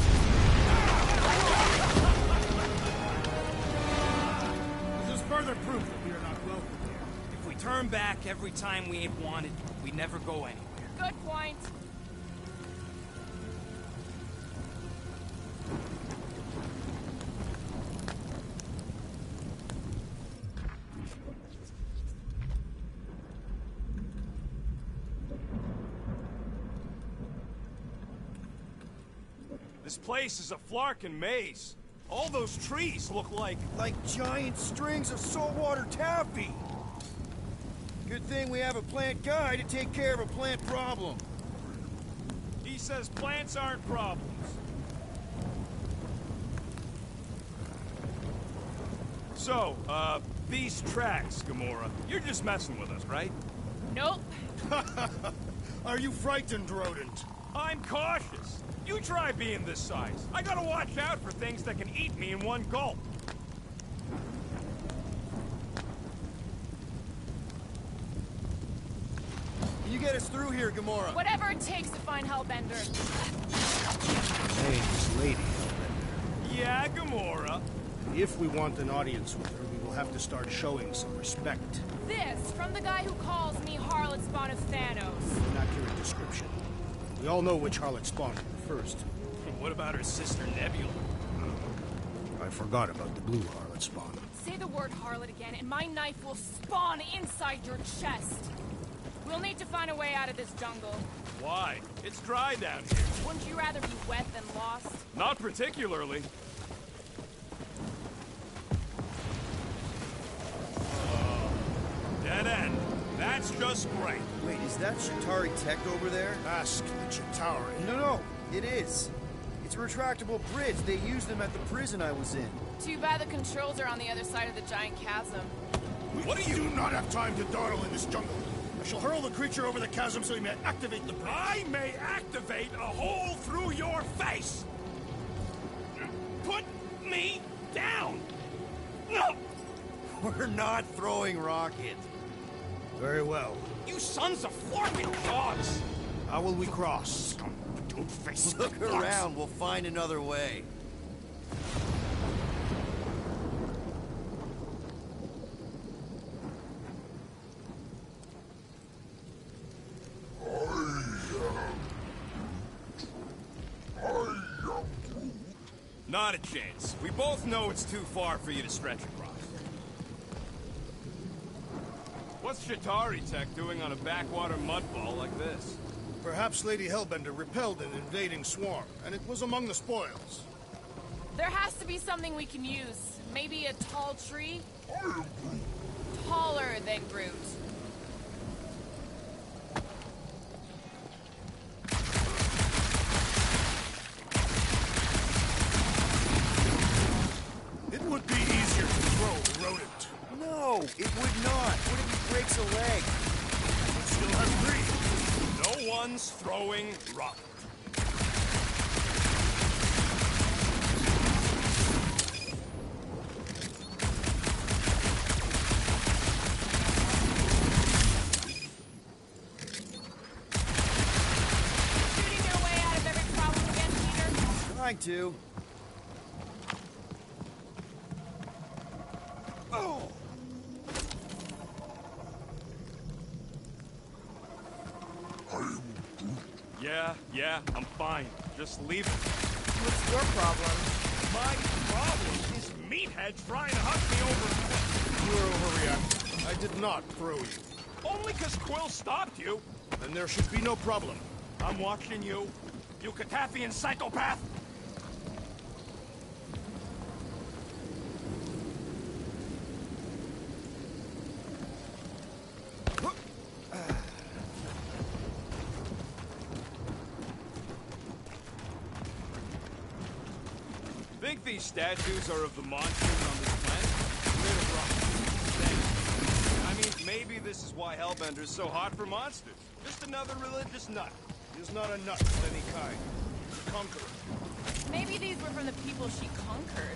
This is further proof that we are not welcome here. If we turn back every time we ain't wanted, we never go anywhere. Good point. This place is a Flarkin maze. All those trees look like giant strings of saltwater taffy. Good thing we have a plant guy to take care of a plant problem. He says plants aren't problems. So, these tracks, Gamora, you're just messing with us, right? Nope. Are you frightened, rodent? I'm cautious. You try being this size. I gotta watch out for things that can eat me in one gulp. Can you get us through here, Gamora? Whatever it takes to find Hellbender. Name's Lady Hellbender. Yeah, Gamora. If we want an audience with her, we will have to start showing some respect. This from the guy who calls me Harlot Spawn of Thanos. An accurate description. We all know which harlot spawned her first. What about her sister Nebula? I forgot about the blue harlot spawn. Say the word harlot again, and my knife will spawn inside your chest. We'll need to find a way out of this jungle. Why? It's dry down here. Wouldn't you rather be wet than lost? Not particularly. Dead end. That's just great. Wait, is that Chitauri tech over there? Ask the Chitauri. No, it is. It's a retractable bridge. They used them at the prison I was in. Too bad the controls are on the other side of the giant chasm. What do you do not have time to dawdle in this jungle? I shall hurl the creature over the chasm so he may activate the bridge. I may activate a hole through your face! Put me down! No! We're not throwing rocket. Very well. You sons of Flarkin dogs! How will we cross? Don't face Look around. We'll find another way. Not a chance. We both know it's too far for you to stretch across. What's Chitauri tech doing on a backwater mudball like this? Perhaps Lady Hellbender repelled an invading swarm, and it was among the spoils. There has to be something we can use. Maybe a tall tree? Taller than Groot. Guns throwing rock. Shooting your way out of every problem again, Peter? Trying to. Oh! Yeah, I'm fine. Just leave it. What's your problem? My problem is meatheads trying to hunt me over. You're overreacting. I did not throw you. Only 'cause Quill stopped you. Then there should be no problem. I'm watching you. You Katafian psychopath! Think these statues are of the monsters on this planet? Made of rock. Thanks. I mean, maybe this is why Hellbender's so hot for monsters. Just another religious nut. He's not a nut of any kind. He's a conqueror. Maybe these were from the people she conquered.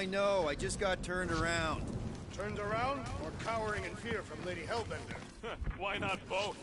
I know. I just got turned around. Turned around or cowering in fear from Lady Hellbender? Why not both?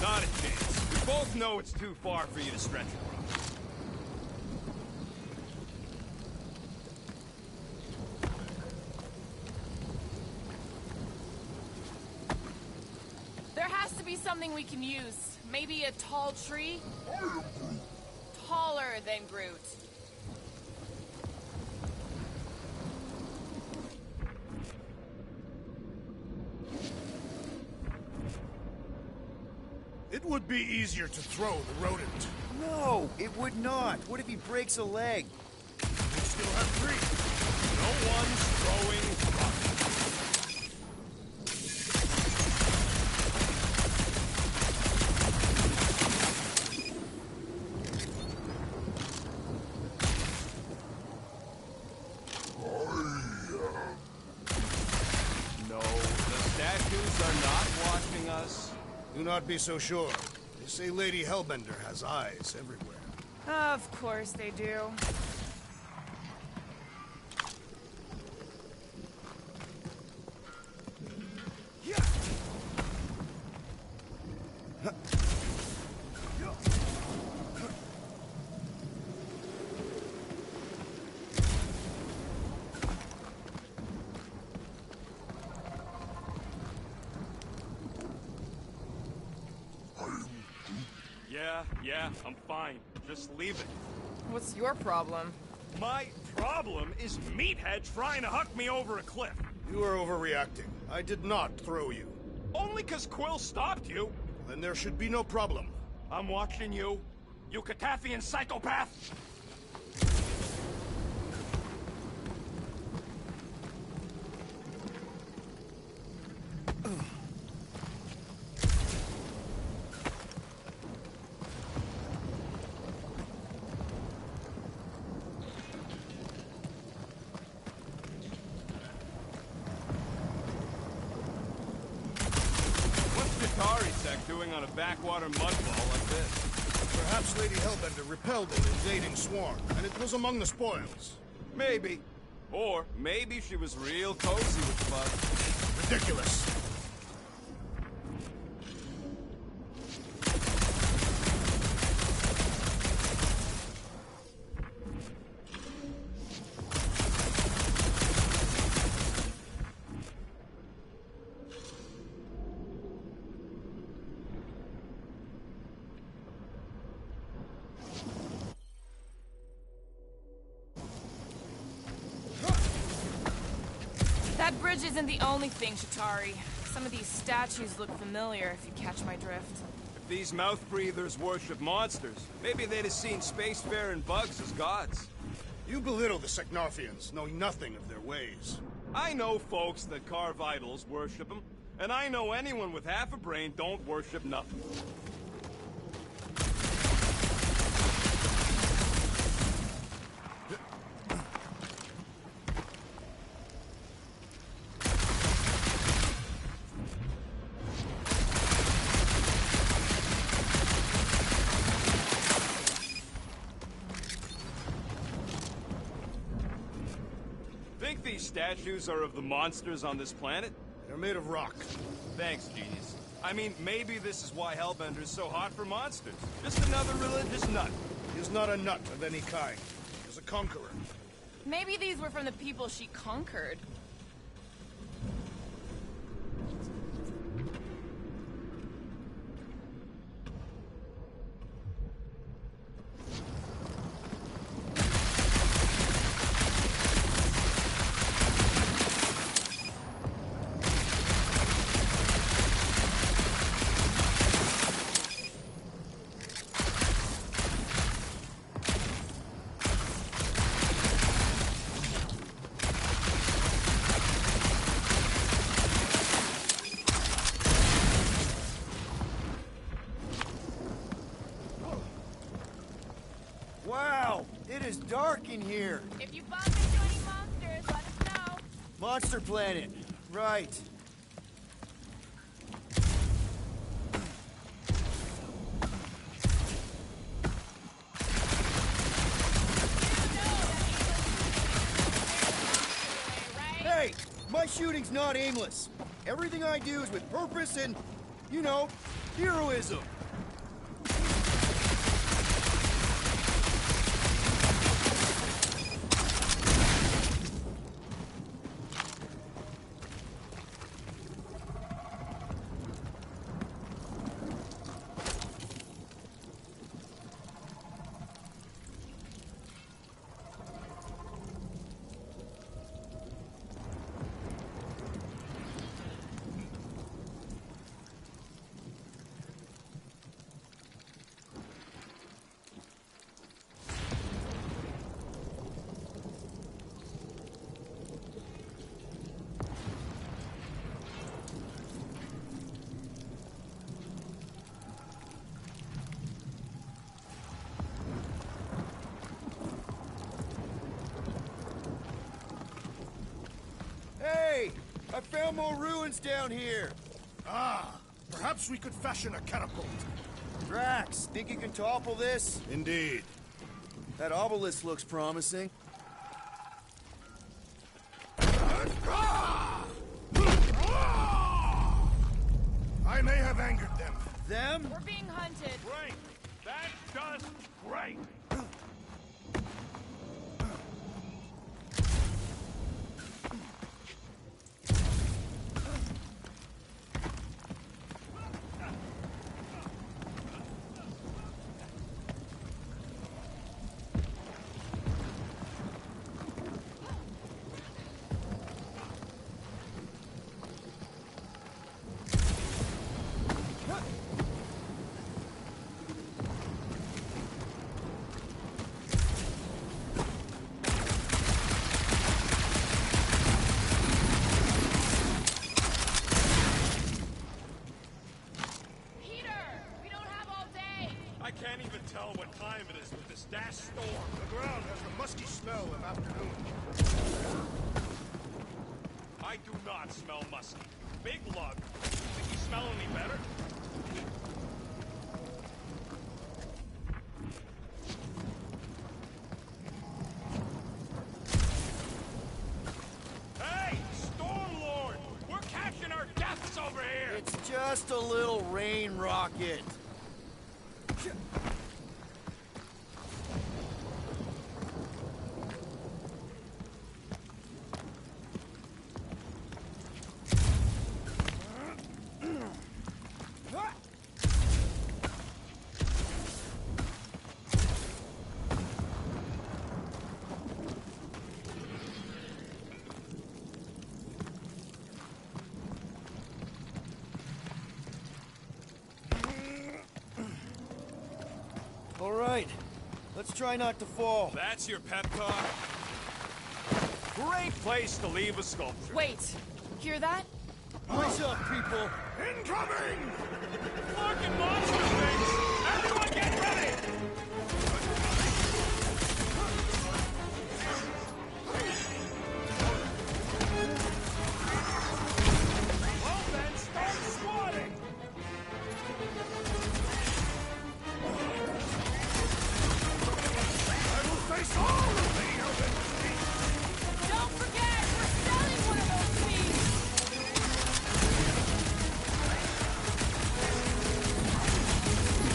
Not a chance. We both know it's too far for you to stretch across. There has to be something we can use. Maybe a tall tree? Taller than Groot. It would be easier to throw the rodent. No, it would not. What if he breaks a leg? We still have three. No one's throwing rockets. Do not be so sure. They say Lady Hellbender has eyes everywhere. Of course they do. Yeah, I'm fine. Just leave it. What's your problem? My problem is Meathead trying to huck me over a cliff. You are overreacting. I did not throw you. Only 'cause Quill stopped you. Then there should be no problem. I'm watching you, you Catathian psychopath! Doing on a backwater mudball like this? Perhaps Lady Hellbender repelled an invading swarm, and it was among the spoils. Maybe. Or maybe she was real cozy with the bug. Ridiculous. That bridge isn't the only thing, Chitauri. Some of these statues look familiar, if you catch my drift. If these mouth breathers worship monsters, maybe they'd have seen spacefaring bugs as gods. You belittle the Seknarfians, knowing nothing of their ways. I know folks that carve idols worship them, and I know anyone with half a brain don't worship nothing. Think these statues are of the monsters on this planet? They're made of rock. Thanks, genius. I mean, maybe this is why Hellbender is so hot for monsters. Just another religious nut. He is not a nut of any kind. He is a conqueror. Maybe these were from the people she conquered. Wow, it is dark in here. If you bump into any monsters, let us know. Monster Planet, right. Hey, my shooting's not aimless. Everything I do is with purpose and, you know, heroism. Hey, I found more ruins down here. Ah, Perhaps we could fashion a catapult. Drax, think you can topple this? Indeed. That obelisk looks promising. I may have angered them. Them? We're being hunted. Great! That's just great! I do not smell musky. Big lug. Think you smell any better? Hey, Stormlord! We're catching our deaths over here! It's just a little rain rocket. All right, let's try not to fall. That's your pep talk? Great place to leave a sculpture. Wait, hear that? Brace up, people. Incoming! Fucking monster things! Everyone get ready! Well then, start swatting! I will face all of the Elven Fleet! Don't forget, we're selling one of those beasts!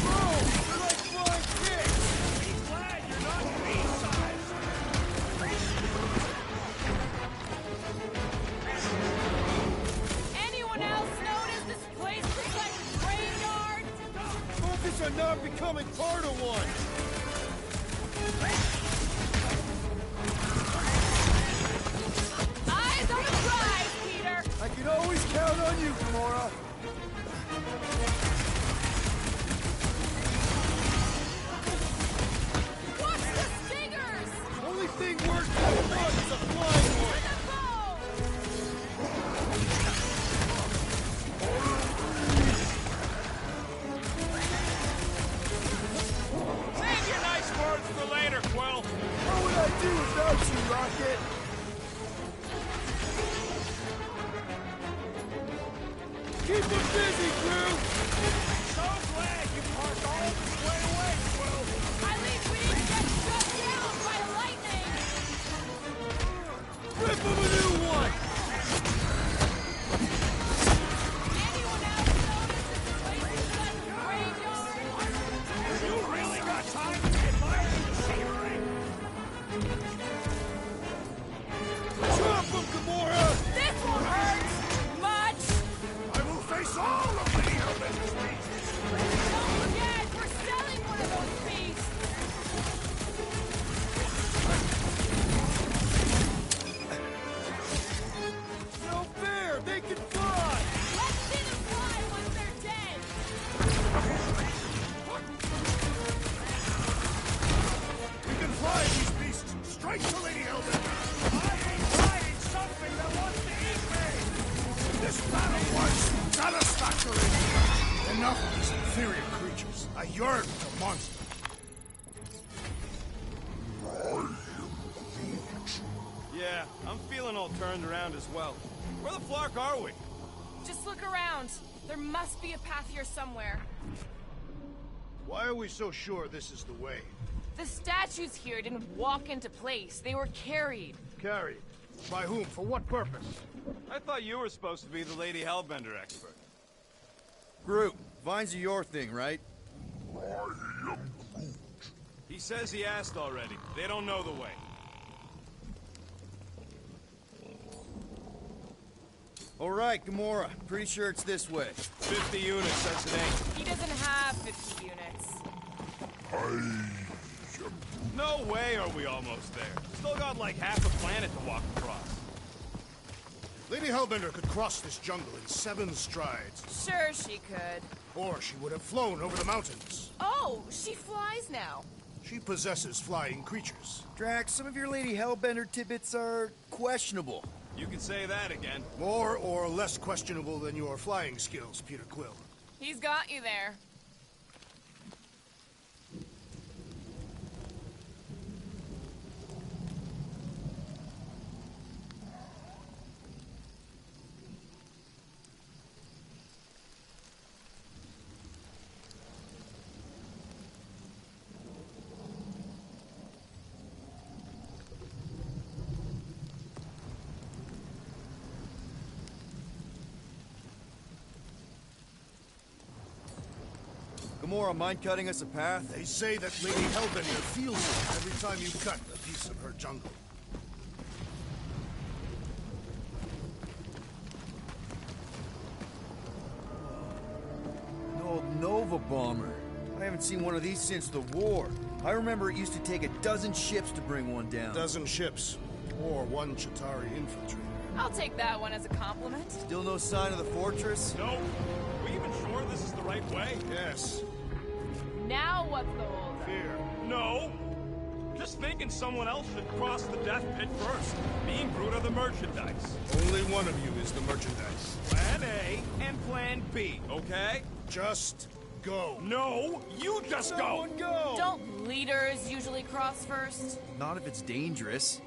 Bro, they're like flying pigs. Be glad you're not bee-sized! Anyone else notice this place looks like a graveyard? Focus on not becoming part of one. Eyes on the prize, Peter! I can always count on you, Gamora. Watch the stingers! Only thing worse than a bug is a flying one. The bow! Save your nice words for later, Quill! What would I do without you, Rocket? Keep them busy, crew! So glad you parked all this way away, Quill! At least we didn't get shut down by lightning! Rip them a new one! Anyone else notice this place is like a graveyard? You really got time to admire the scenery? Drop them, Gamora! This won't hurt much! I will face all of the Elven Fleet! Don't forget, we're selling one of those beasts! No fair! They can fly! Let's see them fly once they're dead! We can fly these beasts straight to Lady Elven! I ain't flying something that wants to eat me! This battle was satisfactory! Enough of these inferior creatures. I yearn for monsters. Yeah, I'm feeling all turned around as well. Where the flark are we? Just look around. There must be a path here somewhere. Why are we so sure this is the way? The statues here didn't walk into place. They were carried. Carried? By whom? For what purpose? I thought you were supposed to be the Lady Hellbender expert. Groot, vines are your thing, right? He says he asked already. They don't know the way. All right, Gamora. Pretty sure it's this way. 50 units says it ain't. He doesn't have 50 units. No way are we almost there. Still got like half a planet to walk across. Lady Hellbender could cross this jungle in 7 strides. Sure she could. Or she would have flown over the mountains. Oh, she flies now. She possesses flying creatures. Drax, some of your Lady Hellbender tidbits are questionable. You can say that again. More or less questionable than your flying skills, Peter Quill. He's got you there. Gamora, mind cutting us a path? They say that Lady Hellbender feels it every time you cut a piece of her jungle. An old Nova bomber. I haven't seen one of these since the war. I remember it used to take a dozen ships to bring one down. A dozen ships. Or 1 Chitauri infiltrator. I'll take that one as a compliment. Still no sign of the fortress? No. Are we even sure this is the right way? Yes. Now what's the holdup? Fear. No. Just thinking someone else should cross the death pit first. Me and Groot are the merchandise. Only one of you is the merchandise. Plan A and Plan B, okay? Just go. No, you just Someone go! Don't leaders usually cross first? Not if it's dangerous.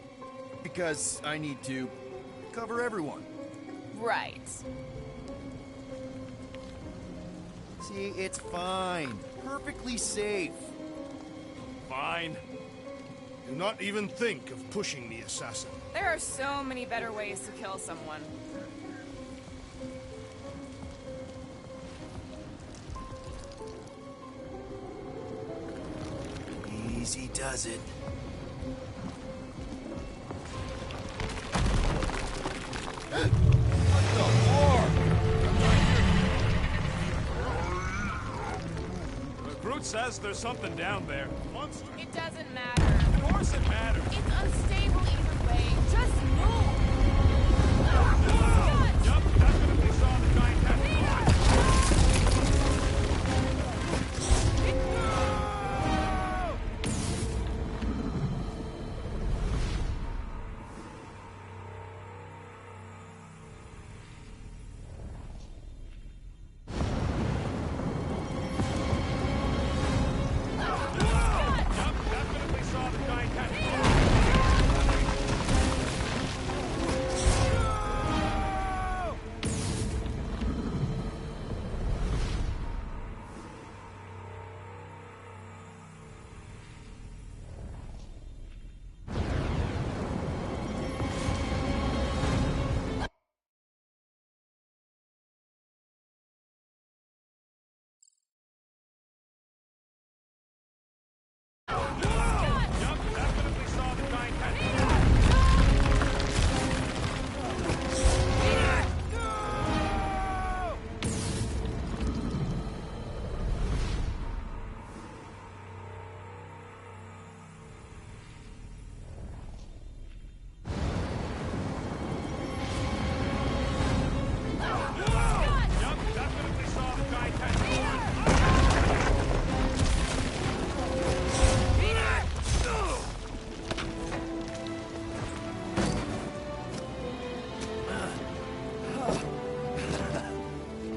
Because I need to cover everyone. Right. See, it's fine. Perfectly safe. Fine. Do not even think of pushing the assassin. There are so many better ways to kill someone. Easy does it. Groot says there's something down there. Monster. It doesn't matter. Of course it matters. It's unstable either way. Just move! Yup, definitely saw the giant tentacle.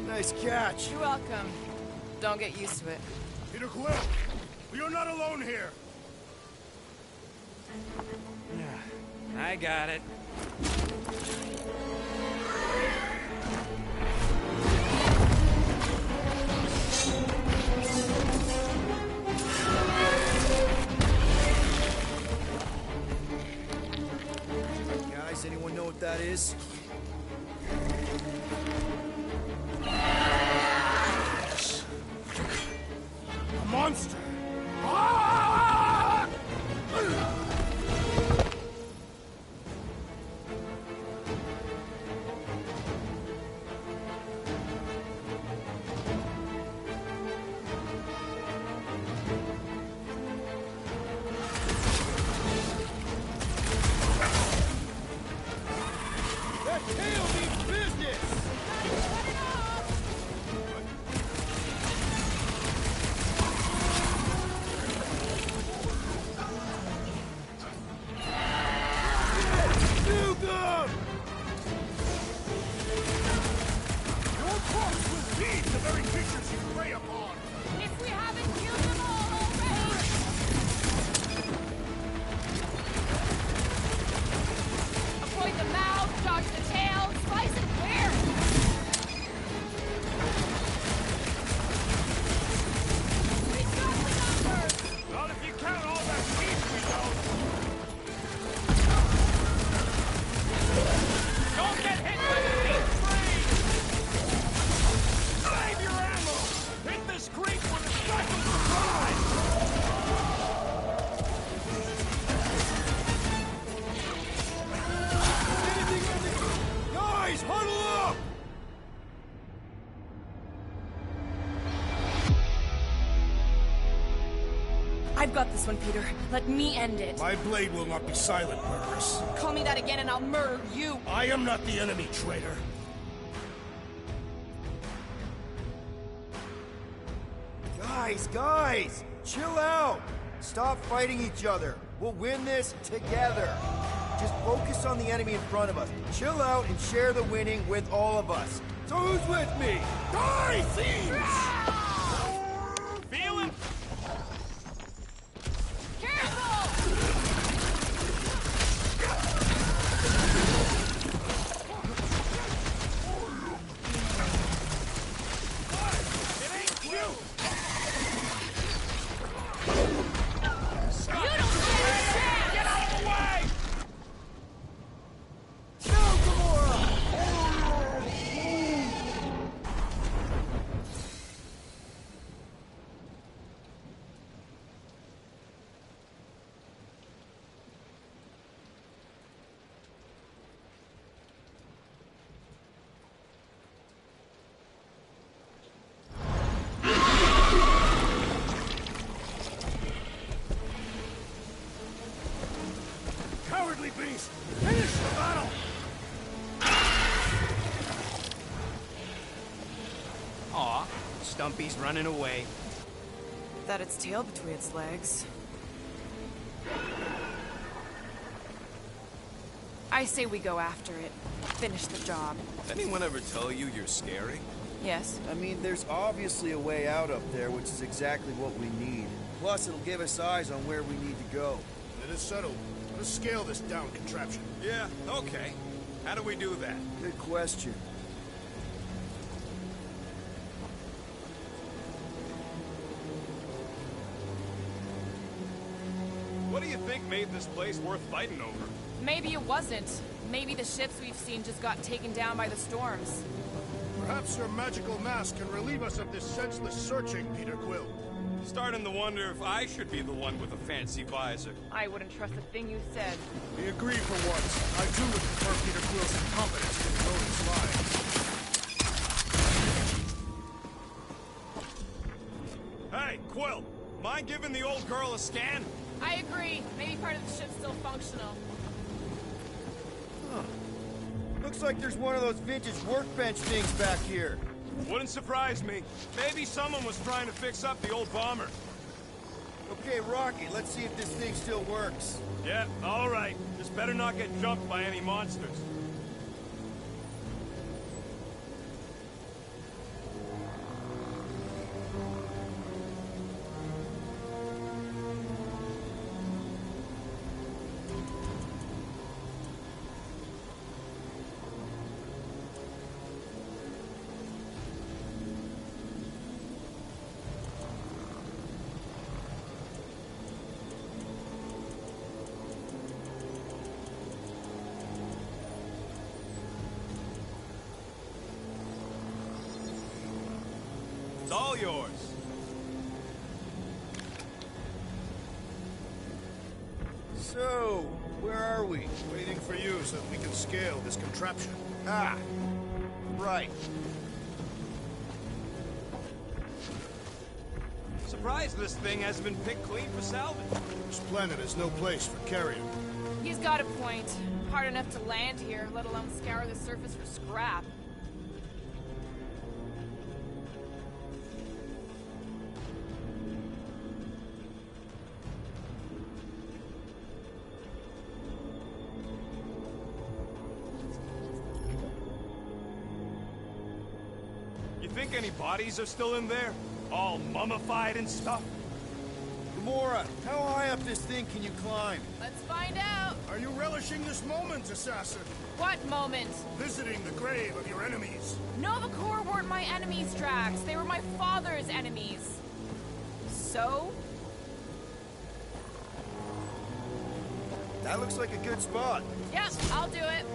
Nice catch. You're welcome. Don't get used to it. Peter Quill, you're not alone here. I got it. is. A monster! Ah! That tail means business! Shoot them! Your corpse will feed the very creatures you prey upon! If we haven't killed them all already! Avoid the mouth, dodge the tail, slice and clear! We got the numbers! Not if you count all that meat we don't! Don't get hit by the meat train! Save your ammo! Hit this creep with a second surprise! Guys, huddle up! I've got this one, Peter. Let me end it. My blade will not be silent, murderess. Call me that again and I'll murder you. I am not the enemy, traitor. Guys, chill out. Stop fighting each other. We'll win this together. Just focus on the enemy in front of us. Chill out and share the winning with all of us. So who's with me? Die, thieves! Feel him? It ain't you! Get out of the way! No, Gamora! Cowardly beast! Finish the battle! Aw, Stumpy's running away. That its tail between its legs. I say we go after it. Finish the job. Anyone ever tell you you're scary? Yes. I mean, there's obviously a way out up there, which is exactly what we need. Plus, it'll give us eyes on where we need to go. It is settled. Let's scale this down contraption. Yeah, okay. How do we do that? Good question. What do you think made this place worth fighting over? Maybe it wasn't. Maybe the ships we've seen just got taken down by the storms. Perhaps your magical mask can relieve us of this senseless searching, Peter Quill. Starting to wonder if I should be the one with a fancy visor. I wouldn't trust a thing you said. We agree for once. I too would prefer Peter Quill's incompetence to Rhodes' lying. Hey, Quill! Mind giving the old girl a scan? I agree. Maybe part of the ship's still functional. Looks like there's one of those vintage workbench things back here. Wouldn't surprise me. Maybe someone was trying to fix up the old bomber. Okay, Rocky, let's see if this thing still works. Yeah, all right. Just better not get jumped by any monsters. all yours. So, where are we? Waiting for you so that we can scale this contraption. Ah, right. Surprised this thing hasn't been picked clean for salvage. This planet is no place for carrion. He's got a point. Hard enough to land here, let alone scour the surface for scrap. You think any bodies are still in there? All mummified and stuff? Gamora, how high up this thing can you climb? Let's find out. Are you relishing this moment, assassin? What moment? Visiting the grave of your enemies. Nova Corps weren't my enemies, Drax. They were my father's enemies. So? That looks like a good spot. Yep, I'll do it.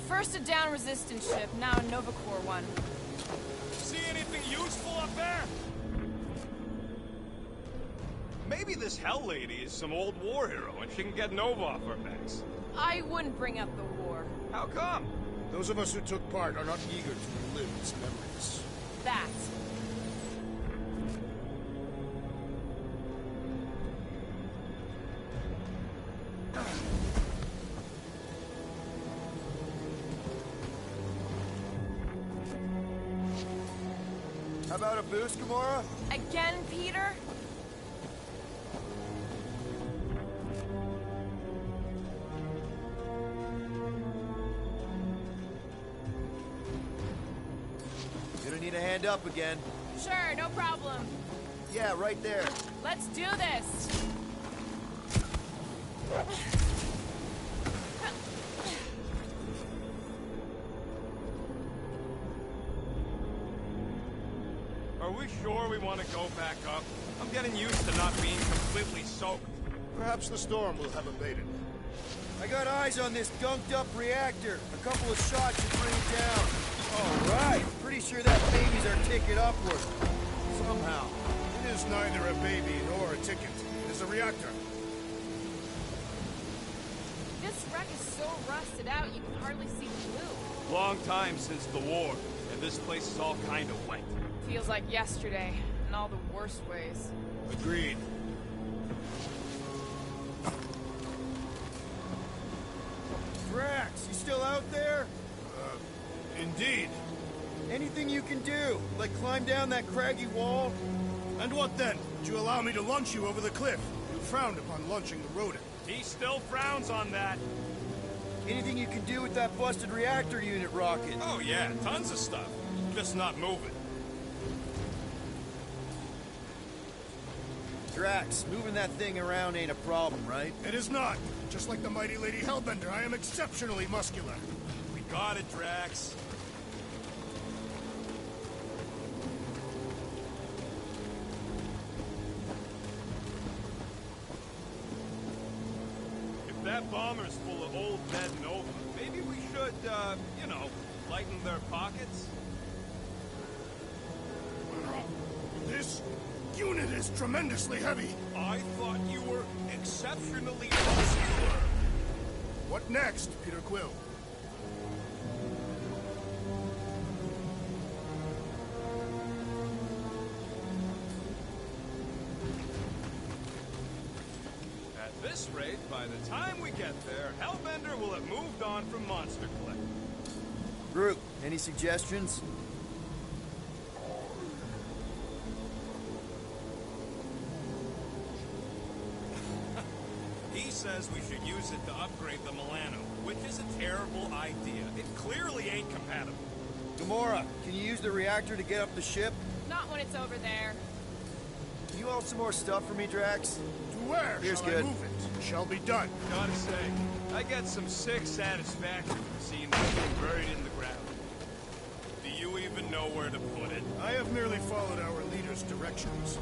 First a down resistance ship, now a Nova Corps one. See anything useful up there? Maybe this Hell Lady is some old war hero and she can get Nova off our backs. I wouldn't bring up the war. How come? Those of us who took part are not eager to relive its memories. That. How about a boost, Gamora? Again, Peter? Gonna need a hand up again. Sure, no problem. Yeah, right there. Let's do this. Are we sure we want to go back up? I'm getting used to not being completely soaked. Perhaps the storm will have abated. I got eyes on this gunked up reactor. A couple of shots should bring it down. All right. Pretty sure that baby's our ticket upward. Somehow. It is neither a baby nor a ticket. It is a reactor. This wreck is so rusted out you can hardly see blue. Long time since the war, and this place is all kind of wet. Feels like yesterday, in all the worst ways. Agreed. Drax, you still out there? Indeed. Anything you can do? Like climb down that craggy wall? And what then? Would you allow me to launch you over the cliff? You frowned upon launching the rodent. He still frowns on that. Anything you can do with that busted reactor unit rocket? Oh yeah, tons of stuff. Just not moving. Drax, moving that thing around ain't a problem, right? It is not. Just like the mighty Lady Hellbender, I am exceptionally muscular. We got it, Drax. If that bomber's full of old dead Nova, maybe we should, you know, lighten their pockets? This unit is tremendously heavy. I thought you were exceptionally muscular. What next, Peter Quill? At this rate, by the time we get there, Hellbender will have moved on from Monster Collector. Groot, any suggestions? He says we should use it to upgrade the Milano, which is a terrible idea. It clearly ain't compatible. Gamora, can you use the reactor to get up the ship? Not when it's over there. Can you haul some more stuff for me, Drax? To where Here's shall I good. move it? Shall be done. Gotta say, I get some sick satisfaction from seeing that thing buried in the ground. Do you even know where to put it? I have merely followed our leader's directions.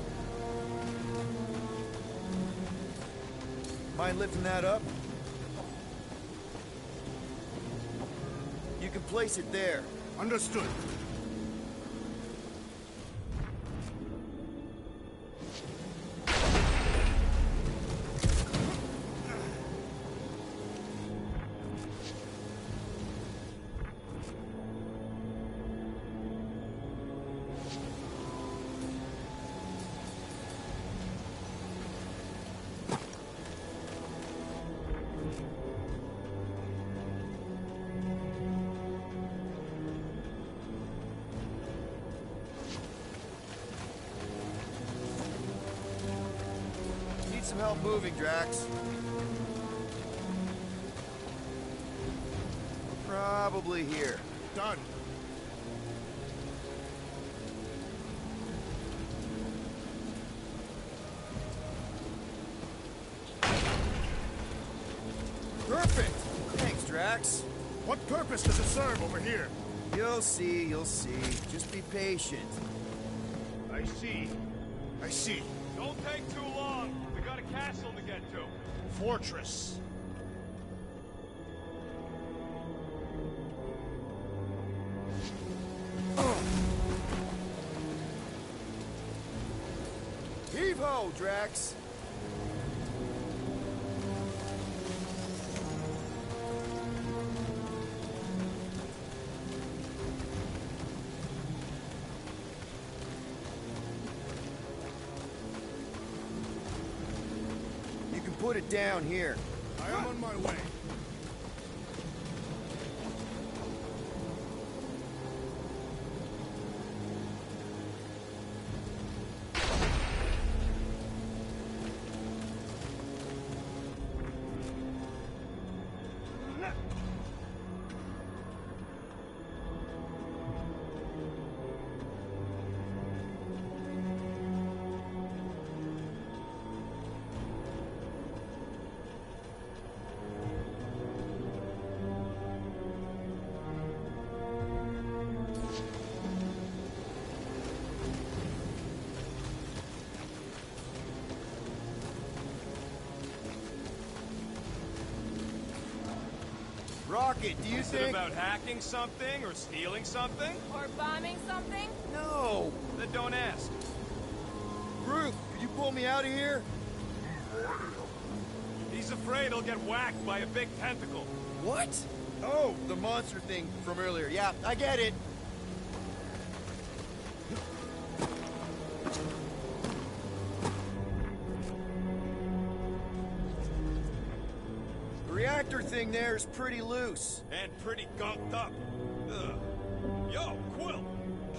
Mind lifting that up? You can place it there. Understood. Need some help moving, Drax. Probably here. Done. Perfect! Thanks, Drax. What purpose does it serve over here? You'll see, you'll see. Just be patient. I see. I see. Don't take too long. We got a castle to get to. Fortress. Heave-ho, Drax! You can put it down here. I am on my way. Rocket, do you Is it think... about hacking something or stealing something? Or bombing something? No! Then don't ask. Groot, could you pull me out of here? He's afraid he'll get whacked by a big tentacle. What? Oh, the monster thing from earlier. Yeah, I get it. The reactor thing there is pretty loose. And pretty gunked up. Ugh. Yo, Quill!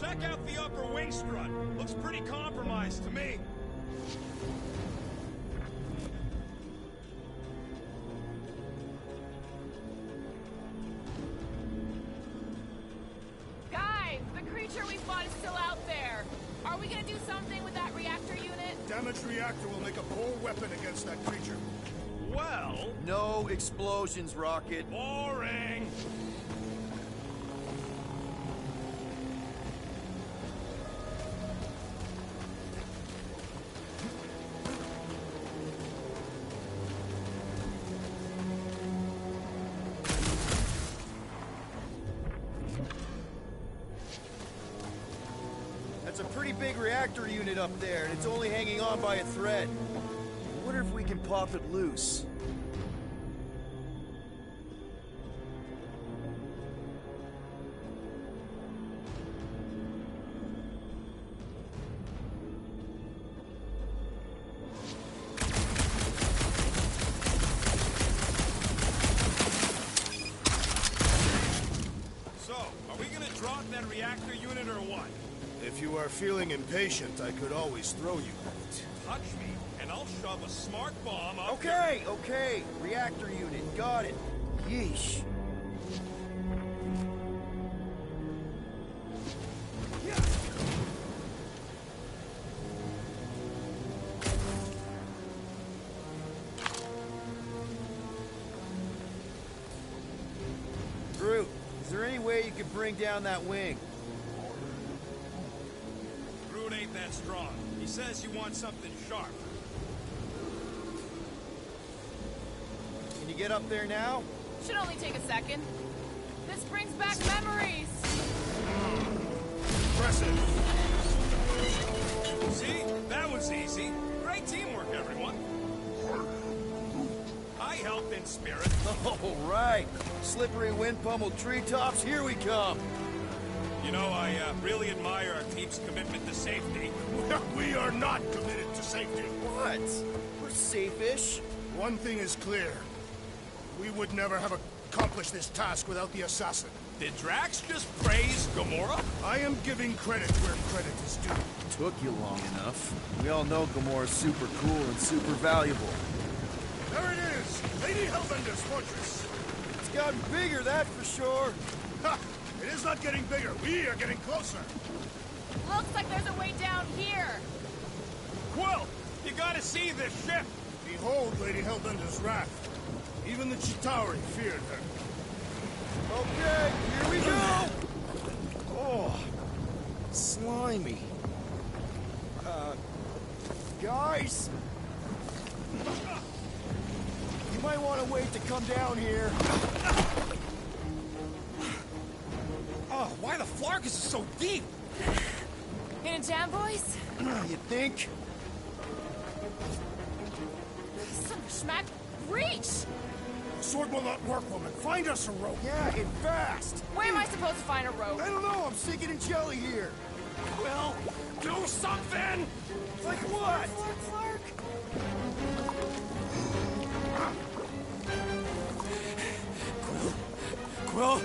Check out the upper wing strut. Looks pretty compromised to me. Guys, the creature we fought is still out there. Are we gonna do something with that reactor unit? Damaged reactor will make a poor weapon against that creature. Well... No explosions, Rocket. Boring! That's a pretty big reactor unit up there, and it's only hanging on by a thread. I wonder if we can pop it loose. So, are we gonna drop that reactor unit or what? If you are feeling impatient, I could always throw you at it. Touch me, and I'll shove a smart bomb up Okay, okay. Reactor unit, got it. Yeesh. Groot, is there any way you could bring down that wing? Groot ain't that strong. He says you want something sharp. Can you get up there now? Should only take a second. This brings back memories! Impressive. See? That was easy. Great teamwork, everyone. I helped in spirit. All right. Slippery wind pummeled treetops, here we come. You know, I really admire our team's commitment to safety. We are not committed to safety. What? We're safe-ish. One thing is clear. We would never have accomplished this task without the assassin. Did Drax just praise Gamora? I am giving credit where credit is due. Took you long enough. We all know Gamora's super cool and super valuable. There it is! Lady Hellbender's fortress! It's gotten bigger, that for sure. Ha! It is not getting bigger. We are getting closer. Looks like there's a way down here! Quill! You gotta see this ship! Behold Lady Hellbender's wrath. Even the Chitauri feared her. Okay, here we go! Oh, slimy. Guys? You might want to wait to come down here. Oh, why the Flarkus is so deep? In a jam, boys? You think? Son of a schmack, reach! Sword will not work, woman. Find us a rope. Yeah, and fast. Where am I supposed to find a rope? I don't know, I'm sinking in jelly here. Well, do something! Like what? Quill?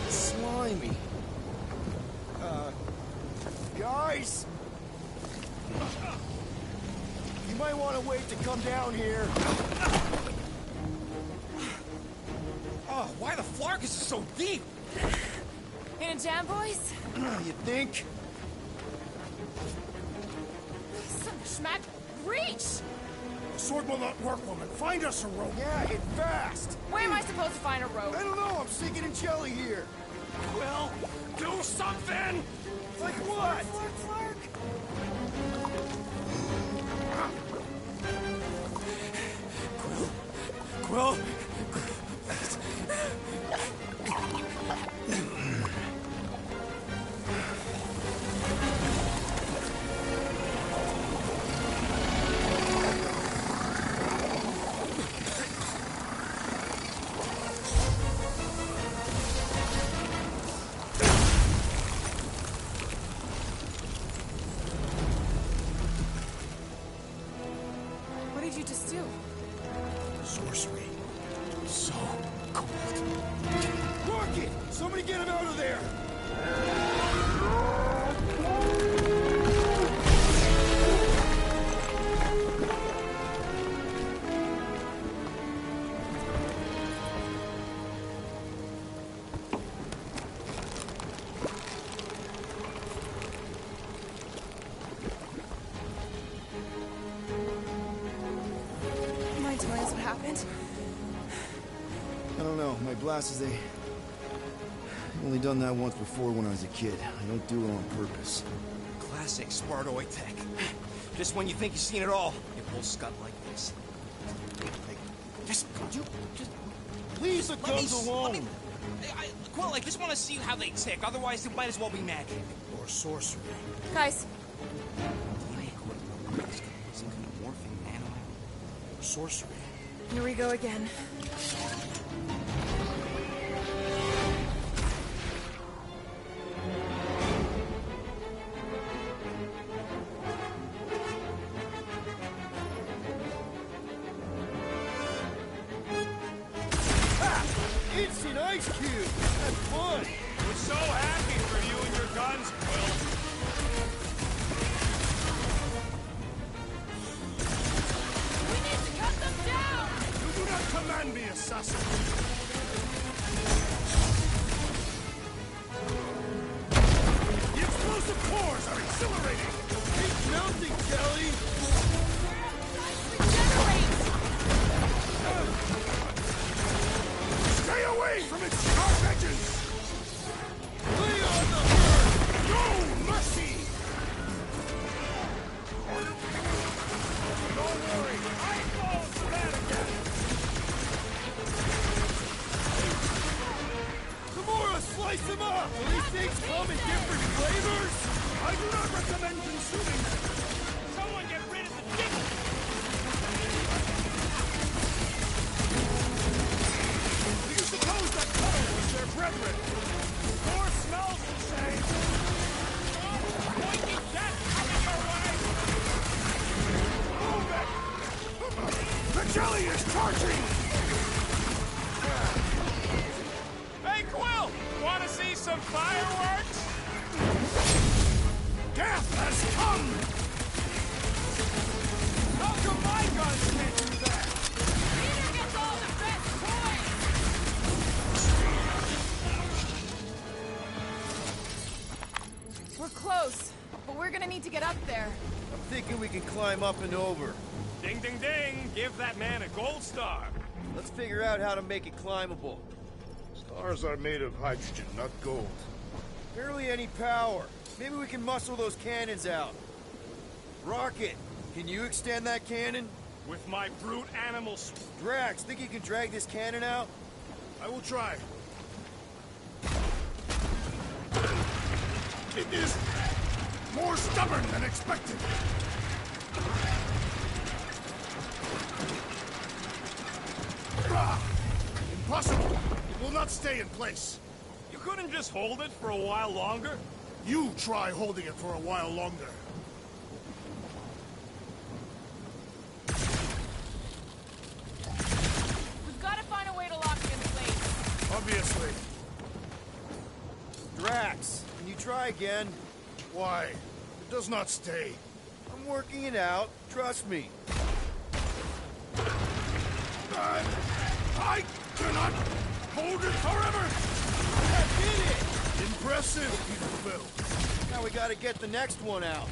Slimy. Guys? You might want to wait to come down here. Oh, why the Flarkus is so deep? In a jam, boys? You think? Son of a schmack, reach! Sword will not work, woman. Find us a rope. Yeah, and fast. Where am I supposed to find a rope? I don't know, I'm sinking in jelly here. Well, do something! Like what? Quill? What did you just do? Sorcery. So cold. Rocket! Somebody get him out of there! Mind telling us what happened? I don't know. My blast is I've only done that once before when I was a kid. I don't do it on purpose. Classic Spartoid tech. Just when you think you've seen it all, it will scud like this. Hey, just Leave the guns alone! Quill, I just want to see how they tick. Otherwise, it might as well be magic. Or sorcery. Guys, Or sorcery. Here we go again. Instant ice cube! That's fun! We're so happy for you and your guns, Quill. Command me, assassin! The explosive cores are exhilarating! It's melting, Kelly! Stay away from its sharp edges! Lay on the hurt! No mercy! Don't worry, I fall to that again! The more I slice them up! Will these things come in different flavors? I do not recommend consuming them! Someone get rid of the chicken! Do you suppose that color was their brethren? Or smells the same? Pointy jet coming your way! Move it! The jelly is charging! Hey, Quill! Want to see some fireworks? Death has come! How come my guns can't do that? Peter gets all the best toys! We're close, but we're gonna need to get up there. I'm thinking we can climb up and over. Ding, ding, ding! Give that man a gold star! Let's figure out how to make it climbable. Stars are made of hydrogen, not gold. Barely any power. Maybe we can muscle those cannons out. Rocket, can you extend that cannon? With my brute animal Drax, think you can drag this cannon out? I will try. It is more stubborn than expected. Impossible! It will not stay in place. You couldn't just hold it for a while longer? You try holding it for a while longer. We've got to find a way to lock it in place. Obviously. Drax, can you try again? Why? It does not stay. I'm working it out. Trust me. I cannot hold it forever! I did it! Impressive, Peter Quill. Now we gotta get the next one out.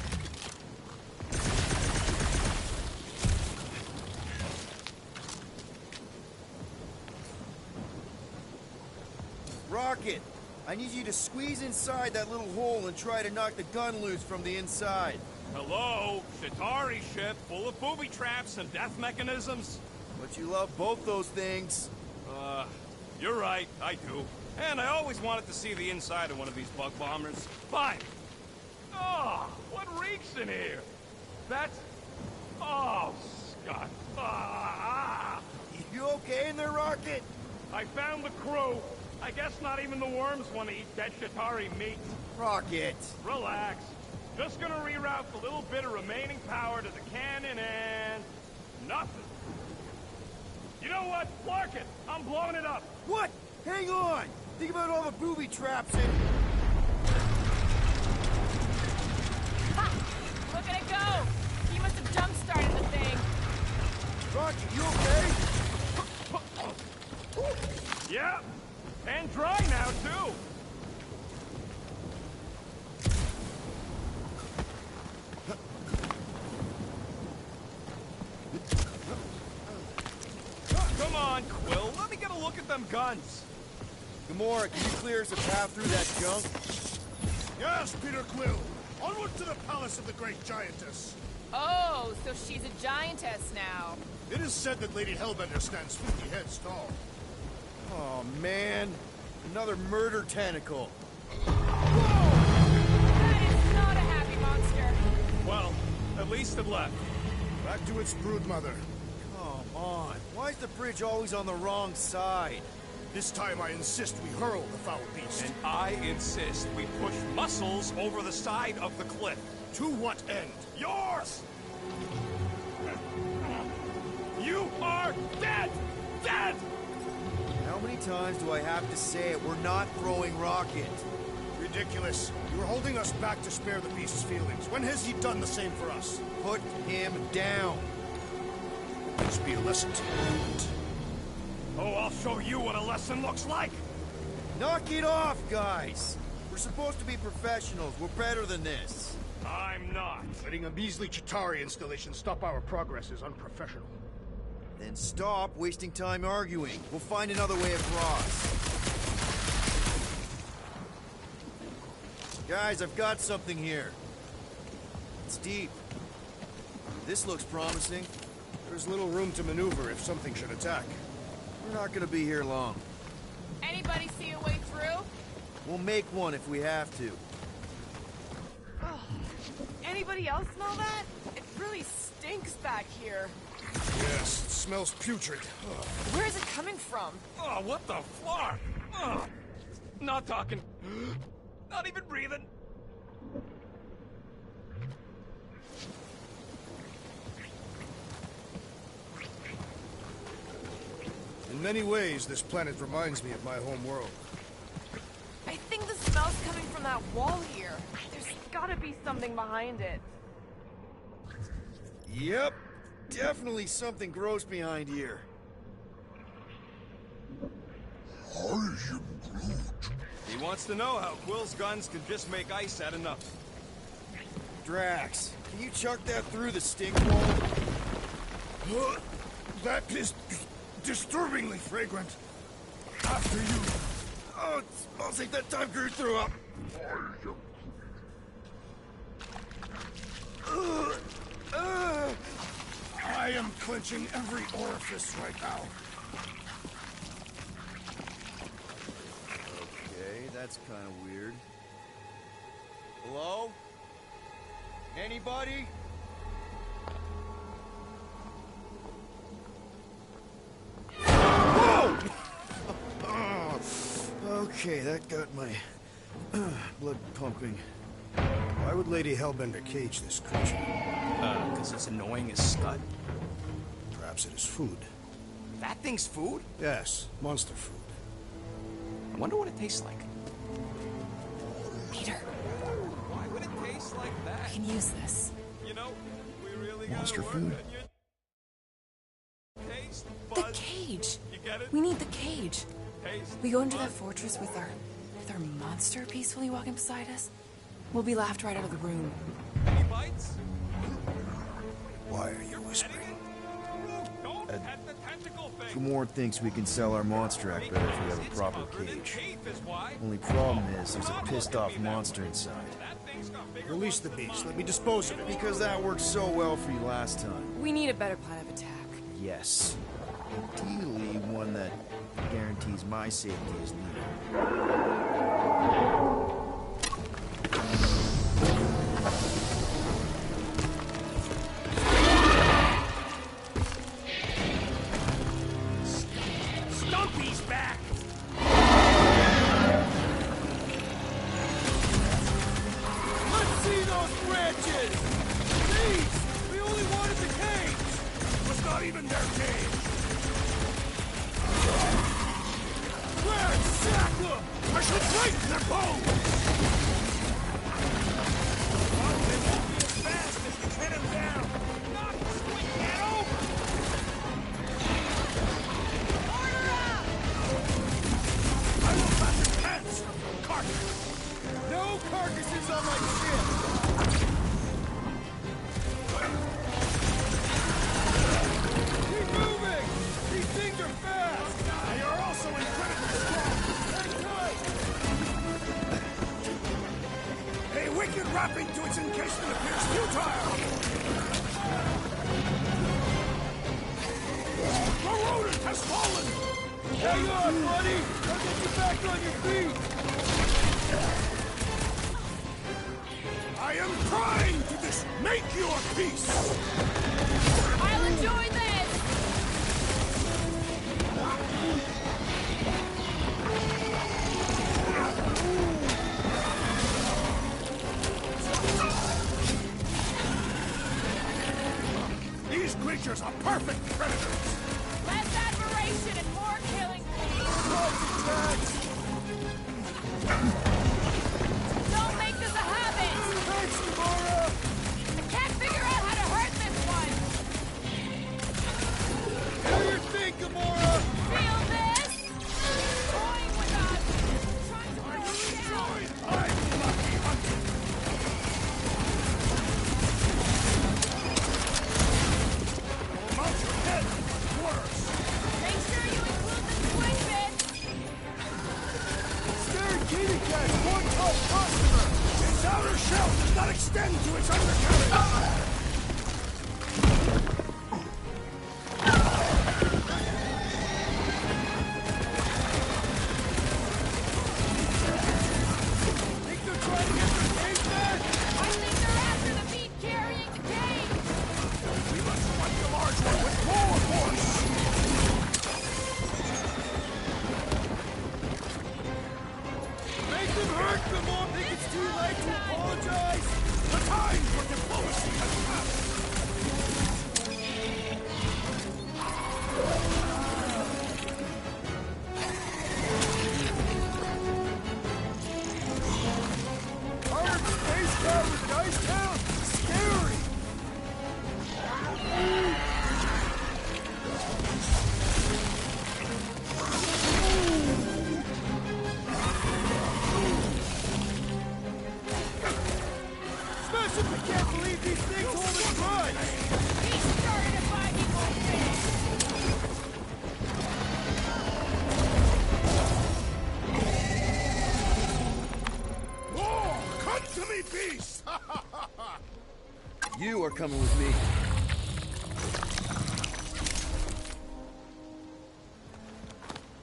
Rocket, I need you to squeeze inside that little hole and try to knock the gun loose from the inside. Hello? Chitauri ship full of booby traps and death mechanisms? But you love both those things. You're right, I do. And I always wanted to see the inside of one of these bug bombers. Fine. Oh, what reeks in here? That's... Oh, Scott. You okay in there, Rocket? I found the crew. I guess not even the worms want to eat dead Chitauri meat. Rocket. Relax. Just gonna reroute the little bit of remaining power to the cannon and... nothing. You know what? Clark it! I'm blowing it up! What? Hang on! Think about all the booby traps and... Ha! Look at it go! He must have jump-started the thing. Rocket, you okay? Yeah! And dry now, too! Come on, Quill. Let me get a look at them guns. Gamora, can you clear us a path through that junk? Yes, Peter Quill. Onward to the palace of the great giantess. Oh, so she's a giantess now. It is said that Lady Hellbender stands 50 heads tall. Oh, man. Another murder tentacle. That is not a happy monster. Well, at least it left. Back to its brood mother. Come on. Why is the bridge always on the wrong side? This time I insist we hurl the foul beast. And I insist we push muscles over the side of the cliff. To what end? Yours! You are dead! Dead! How many times do I have to say it? We're not throwing Rocket. Ridiculous. You are holding us back to spare the beast's feelings. When has he done the same for us? Put him down. This be a lesson to you. Oh, I'll show you what a lesson looks like! Knock it off, guys! We're supposed to be professionals. We're better than this. I'm not. Letting a measly Chitauri installation stop our progress is unprofessional. Then stop wasting time arguing. We'll find another way across. Guys, I've got something here. It's deep. This looks promising. There's little room to maneuver if something should attack. We're not gonna be here long. Anybody see a way through? We'll make one if we have to. Anybody else smell that? It really stinks back here. Yes, it smells putrid. Ugh. Where is it coming from? Oh, what the flark? Not talking. Not even breathing. In many ways, this planet reminds me of my home world. I think the smell's coming from that wall here. There's gotta be something behind it. Yep. Definitely something gross behind here. I am Groot. He wants to know how Quill's guns can just make ice at enough. Drax, can you chuck that through the stink wall? That is disturbingly fragrant. After you. Oh, it smells like that time Groot threw up. I am clenching every orifice right now. Okay, that's kind of weird. Hello? Anybody? Whoa! Okay, that got my blood pumping. Why would Lady Hellbender cage this creature? Because it's annoying as scud. Perhaps it is food. That thing's food? Yes, monster food. I wonder what it tastes like. Peter, Why would it taste like I that? can use this. You know, we really Monster gotta work food? on your taste The buds. cage. You get it? We need the cage. Taste We go into that buds. fortress with our monster peacefully walking beside us. We'll be laughed right out of the room. Any bites? Why are you whispering? Don't pet the tentacle thing. Gamorrean thinks we can sell our monster act better if we have a It's proper tougher than cage. teeth is why. Only problem is there's a pissed off monster inside. That thing's got bigger Release the beast. Let me dispose of it. Because that worked so well for you last time. We need a better plan of attack. Yes. Ideally, one that guarantees my safety as leader. Stumpy's back! Let's see those branches! Please! We only wanted the cage! It was not even their cage! Where? Sack them! I shall break their bones! Well, they won't be as fast as you pin them down! Knock the sweet cat over! I will pass your pants, carcass! No carcasses on my ship! Keep moving! These things are fast! They are also incredibly strong! A wicked wrapping to its encasement appears futile! The rodent has fallen! Hang on, buddy! I'll get you back on your feet! I am trying to make your peace! I'll enjoy this! These creatures are perfect predators! Less admiration and more killing, please! Don't make this a habit! Thanks, Gamora! I can't figure out how to hurt this one! Do your thing, Gamora! Feel this! outer shell does not extend to its undercarriage! Think they're trying to get their cage back? I think they're after the beat carrying the cage! We must fight the large one with more force! Make them hurt them all! Think it's too late to apologize? The time for diplomacy has passed! Armed space cat with an ice town? Scary! Especially if we can't believe these things hold a grudge! He started a five-year-old thing! Oh, come to me, beast! You are coming with me.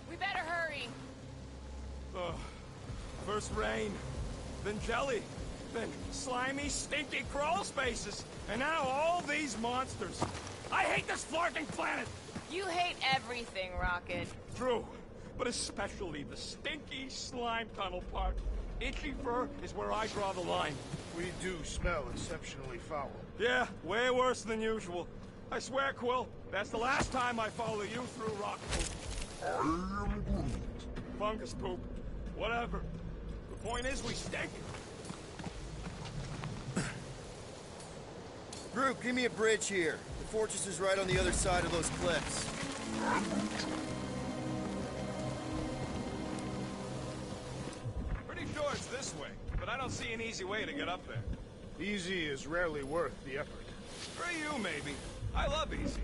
We better hurry! First rain, then jelly, then slimy, stinky crawl spaces, and now all these monsters. I hate this flarking planet! You hate everything, Rocket. True, but especially the stinky slime tunnel part. Itchy fur is where I draw the line. We do smell exceptionally foul. Yeah, way worse than usual. I swear, Quill, that's the last time I follow you through rock poop. I am Groot. Fungus poop. Whatever. The point is we stink. Groot, give me a bridge here. The fortress is right on the other side of those cliffs. Pretty sure it's this way, but I don't see an easy way to get up there. Easy is rarely worth the effort. For you, maybe. I love easy.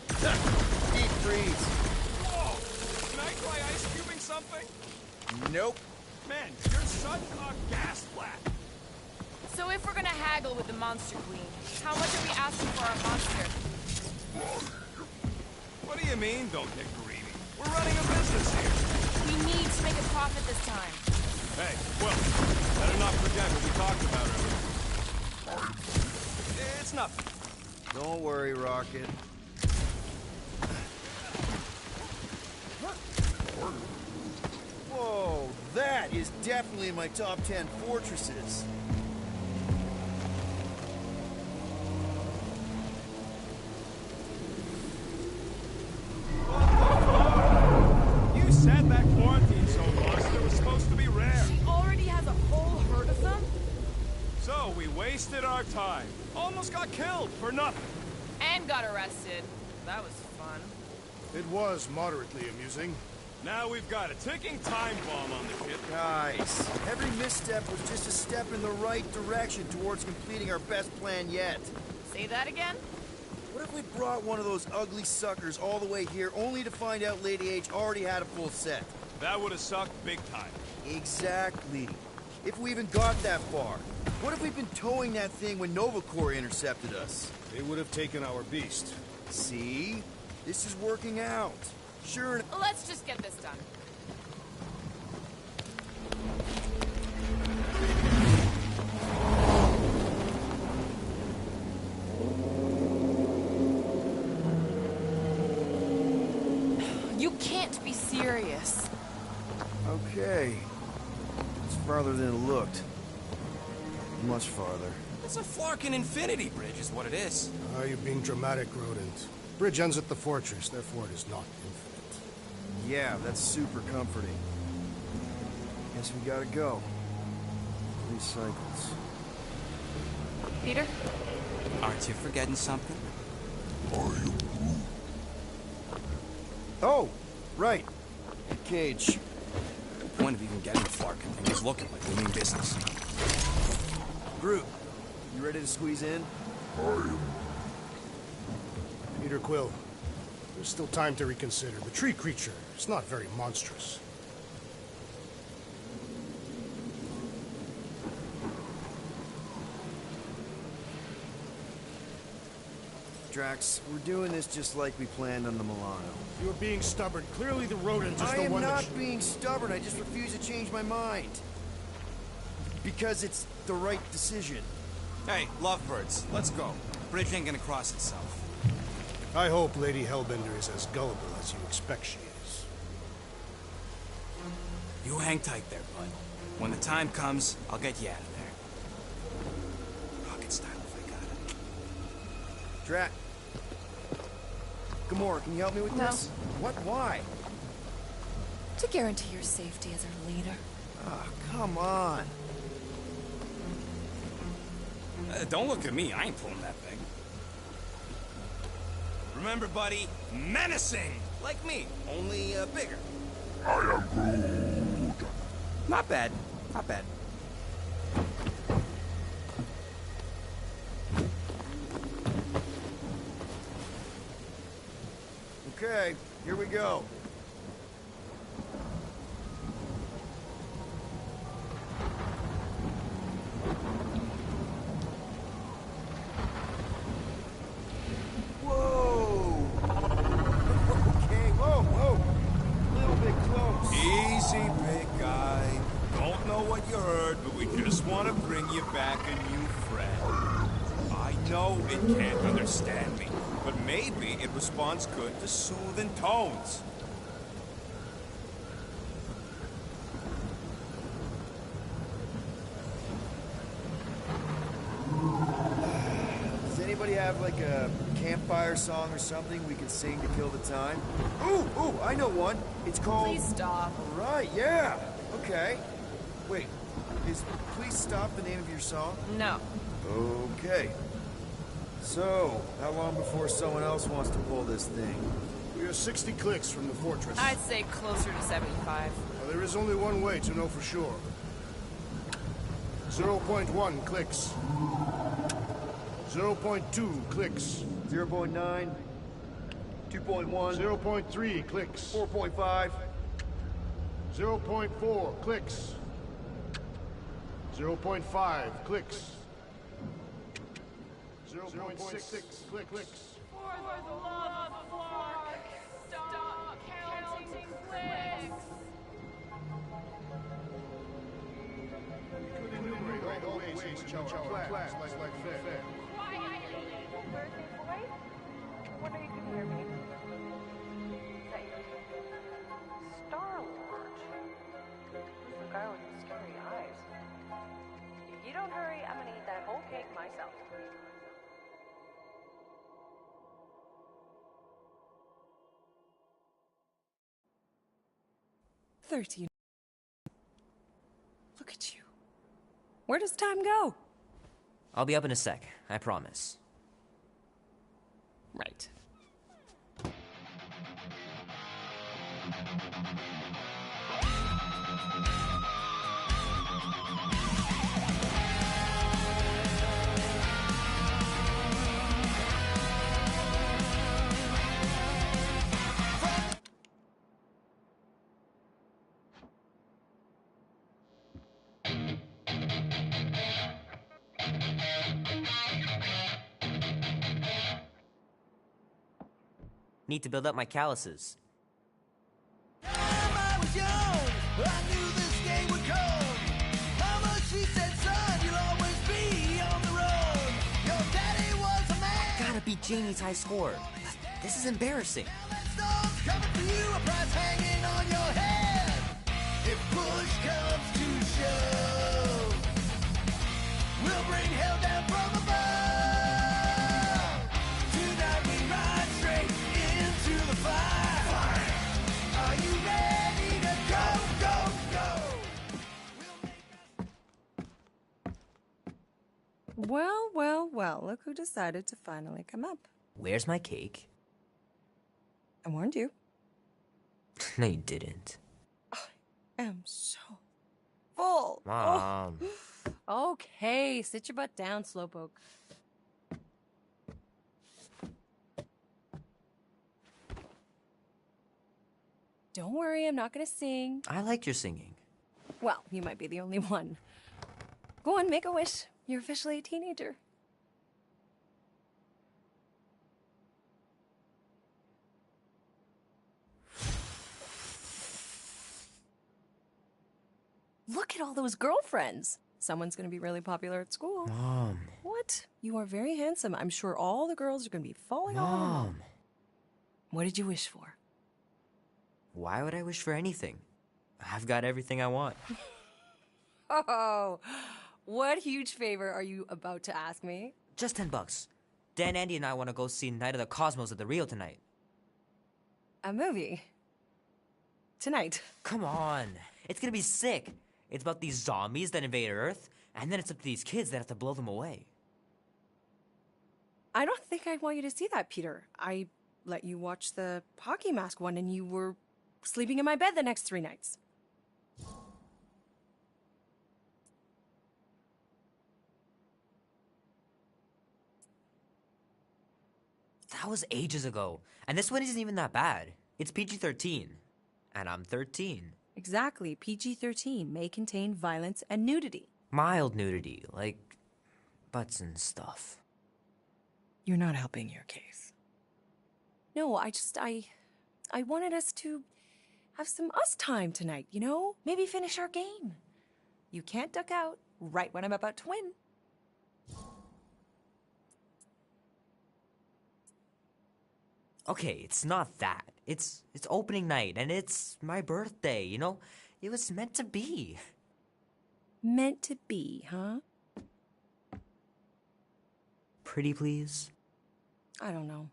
Deep freeze. Whoa! Can I try ice cubing something? Nope. Man, you're such a gas flat. So if we're gonna haggle with the Monster Queen, how much are we asking for our monster? What do you mean, don't get greedy? We're running a business here. We need to make a profit this time. Hey, well, better not forget what we talked about earlier. It's nothing. Don't worry, Rocket. Whoa, that is definitely in my top 10 fortresses. You said that quarantine zone monster was supposed to be rare. She already has a whole herd of them? So we wasted our time. Almost got killed for nothing. And got arrested. That was fun. It was moderately amusing. Now we've got a ticking time bomb on the ship. Guys, every misstep was just a step in the right direction towards completing our best plan yet. Say that again? What if we brought one of those ugly suckers all the way here only to find out Lady H already had a full set? That would have sucked big time. Exactly. If we even got that far. What if we'd been towing that thing when Nova Corps intercepted us? They would have taken our beast. See? This is working out. Sure. Let's just get this done. You can't be serious. Okay. It's farther than it looked. Much farther. It's a flarkin' infinity bridge is what it is. You're being dramatic, Rodent. Bridge ends at the fortress, therefore it is not infinite. Yeah, that's super comforting. Guess we gotta go. 3 cycles. Peter? Aren't you forgetting something? Oh, right. The cage. The point of even getting the flarkin' thing is looking like we mean business. Groot, you ready to squeeze in? Peter Quill, there's still time to reconsider. The tree creature is not very monstrous. Drax. We're doing this just like we planned on the Milano. You're being stubborn. Clearly the rodent is I the am one not that... being stubborn. I just refuse to change my mind. Because it's the right decision. Hey, lovebirds, let's go. Bridge ain't gonna cross itself. I hope Lady Hellbender is as gullible as you expect she is. You hang tight there, bud. When the time comes, I'll get you out of there. Rocket style if I got it. Drax. Gamora, can you help me with No. this? What? Why? To guarantee your safety as our leader. Ah, come on. Don't look at me, I ain't pulling that thing. Remember, buddy, menacing! Like me, only bigger. I am Groot. Not bad, not bad. Okay, here we go. Whoa! Okay, whoa! A little bit close. Easy, big guy. Don't know what you heard, but we just want to bring you back a new friend. I know it can't understand me, but maybe it responds good to soothing tones. Does anybody have like a campfire song or something we can sing to kill the time? Ooh, I know one. It's called... Please stop. All right, yeah. Okay. Wait, is Please Stop the name of your song? No. Okay. So, how long before someone else wants to pull this thing? We are 60 clicks from the fortress. I'd say closer to 75. Well, there is only one way to know for sure. 0.1 clicks. 0.2 clicks. 0.9, 2.1, 0.3 clicks. 4.5. 0.4 clicks. 0.5 clicks. 0.6 clicks. For the love of Clark, stop counting clicks. You could enumerate all the ways in which our plans like fair. Where's your voice? I wonder you can hear me. Is that your Star-Lord? Who's the guy with the scary eyes? If you don't hurry, I'm gonna eat that whole cake myself. Look at you. Where does time go? I'll be up in a sec, I promise. Right. Need to build up my calluses. I was young, I knew this day would come. Mama, she said, son, you'll always be on the road. Your daddy was a man. Gotta beat Janie's high score. This is embarrassing. That storm's coming for you, a price hanging on your head. If push comes to shove, we'll bring hell down from above. Tonight we ride straight into the fire. Are you ready to go, go, go? Well, well, well, look who decided to finally come up. Where's my cake? I warned you. No, you didn't. I am so full. Mom. Oh. Okay, sit your butt down, Slowpoke. Don't worry, I'm not gonna sing. I liked your singing. Well, you might be the only one. Go on, make a wish. You're officially a teenager. Look at all those girlfriends. Someone's gonna be really popular at school. Mom. What? You are very handsome. I'm sure all the girls are gonna be falling all over you. Mom. What did you wish for? Why would I wish for anything? I've got everything I want. Oh, what huge favor are you about to ask me? Just $10. Dan, Andy, and I want to go see Night of the Cosmos at the Rio tonight. A movie? Tonight? Come on. It's gonna be sick. It's about these zombies that invade Earth, and then it's up to these kids that have to blow them away. I don't think I want you to see that, Peter. I let you watch the hockey mask one and you were sleeping in my bed the next 3 nights. That was ages ago. And this one isn't even that bad. It's PG-13. And I'm 13. Exactly. PG-13 may contain violence and nudity. Mild nudity, like butts and stuff. You're not helping your case. No, I wanted us to have some us time tonight, you know? Maybe finish our game. You can't duck out right when I'm about to win. Okay, it's not that. It's opening night, and it's my birthday, you know? It was meant to be. Meant to be, huh? Pretty please? I don't know.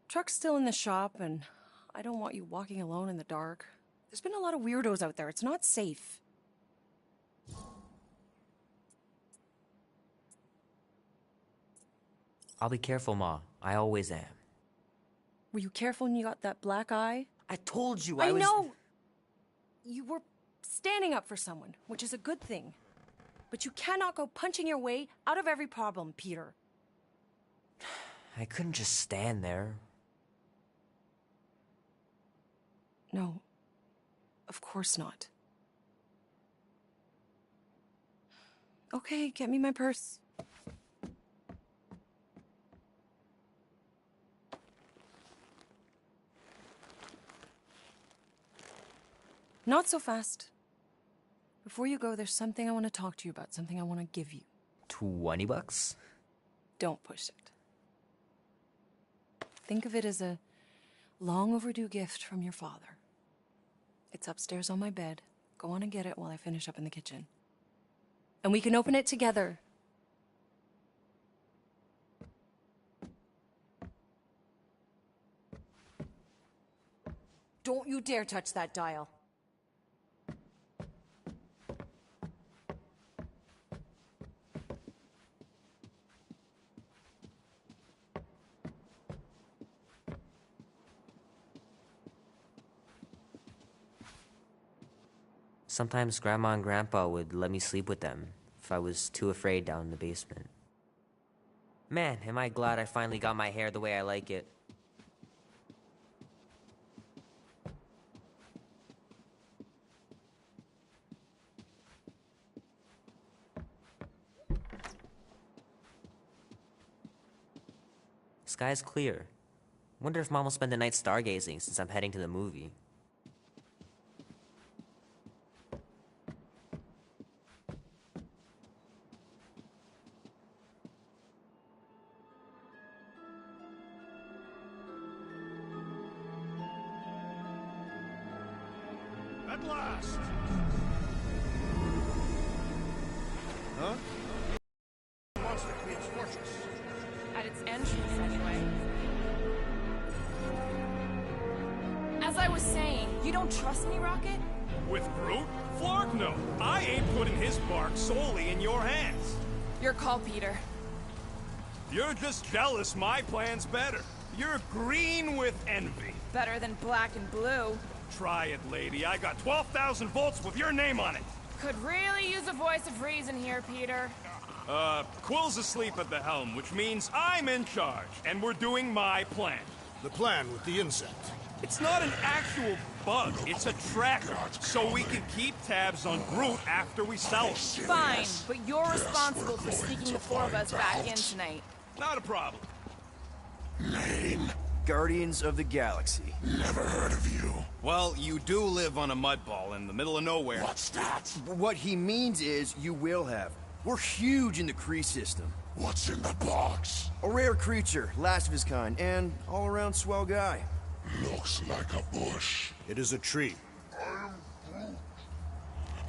Truck's still in the shop, and I don't want you walking alone in the dark. There's been a lot of weirdos out there. It's not safe. I'll be careful, Ma. I always am. Were you careful when you got that black eye? I told you I was... know! You were standing up for someone, which is a good thing. But you cannot go punching your way out of every problem, Peter. I couldn't just stand there. No. Of course not. Okay, get me my purse. Not so fast. Before you go, there's something I want to talk to you about, something I want to give you. $20? Don't push it. Think of it as a long overdue gift from your father. It's upstairs on my bed. Go on and get it while I finish up in the kitchen. And we can open it together. Don't you dare touch that dial. Sometimes Grandma and Grandpa would let me sleep with them if I was too afraid down in the basement. Man, am I glad I finally got my hair the way I like it. Sky's clear. Wonder if Mom will spend the night stargazing since I'm heading to the movie. At last! Huh? Monster Queen's fortress. At its entrance, anyway. As I was saying, you don't trust me, Rocket? With Groot? Flark, no. I ain't putting his bark solely in your hands. Your call, Peter. You're just jealous my plan's better. You're green with envy. Better than black and blue. Try it, lady. I got 12,000 volts with your name on it. Could really use a voice of reason here, Peter. Quill's asleep at the helm, which means I'm in charge, and we're doing my plan. The plan with the insect. It's not an actual bug, it's a tracker, so we can keep tabs on Groot after we sell him. Fine, but you're responsible for sneaking the 4 of us back in tonight. Not a problem. Lane. Guardians of the Galaxy. Never heard of you. Well, you do live on a mud ball in the middle of nowhere. What's that? What he means is you will have. We're huge in the Kree system. What's in the box? A rare creature, last of his kind, and all-around swell guy. Looks like a bush. It is a tree.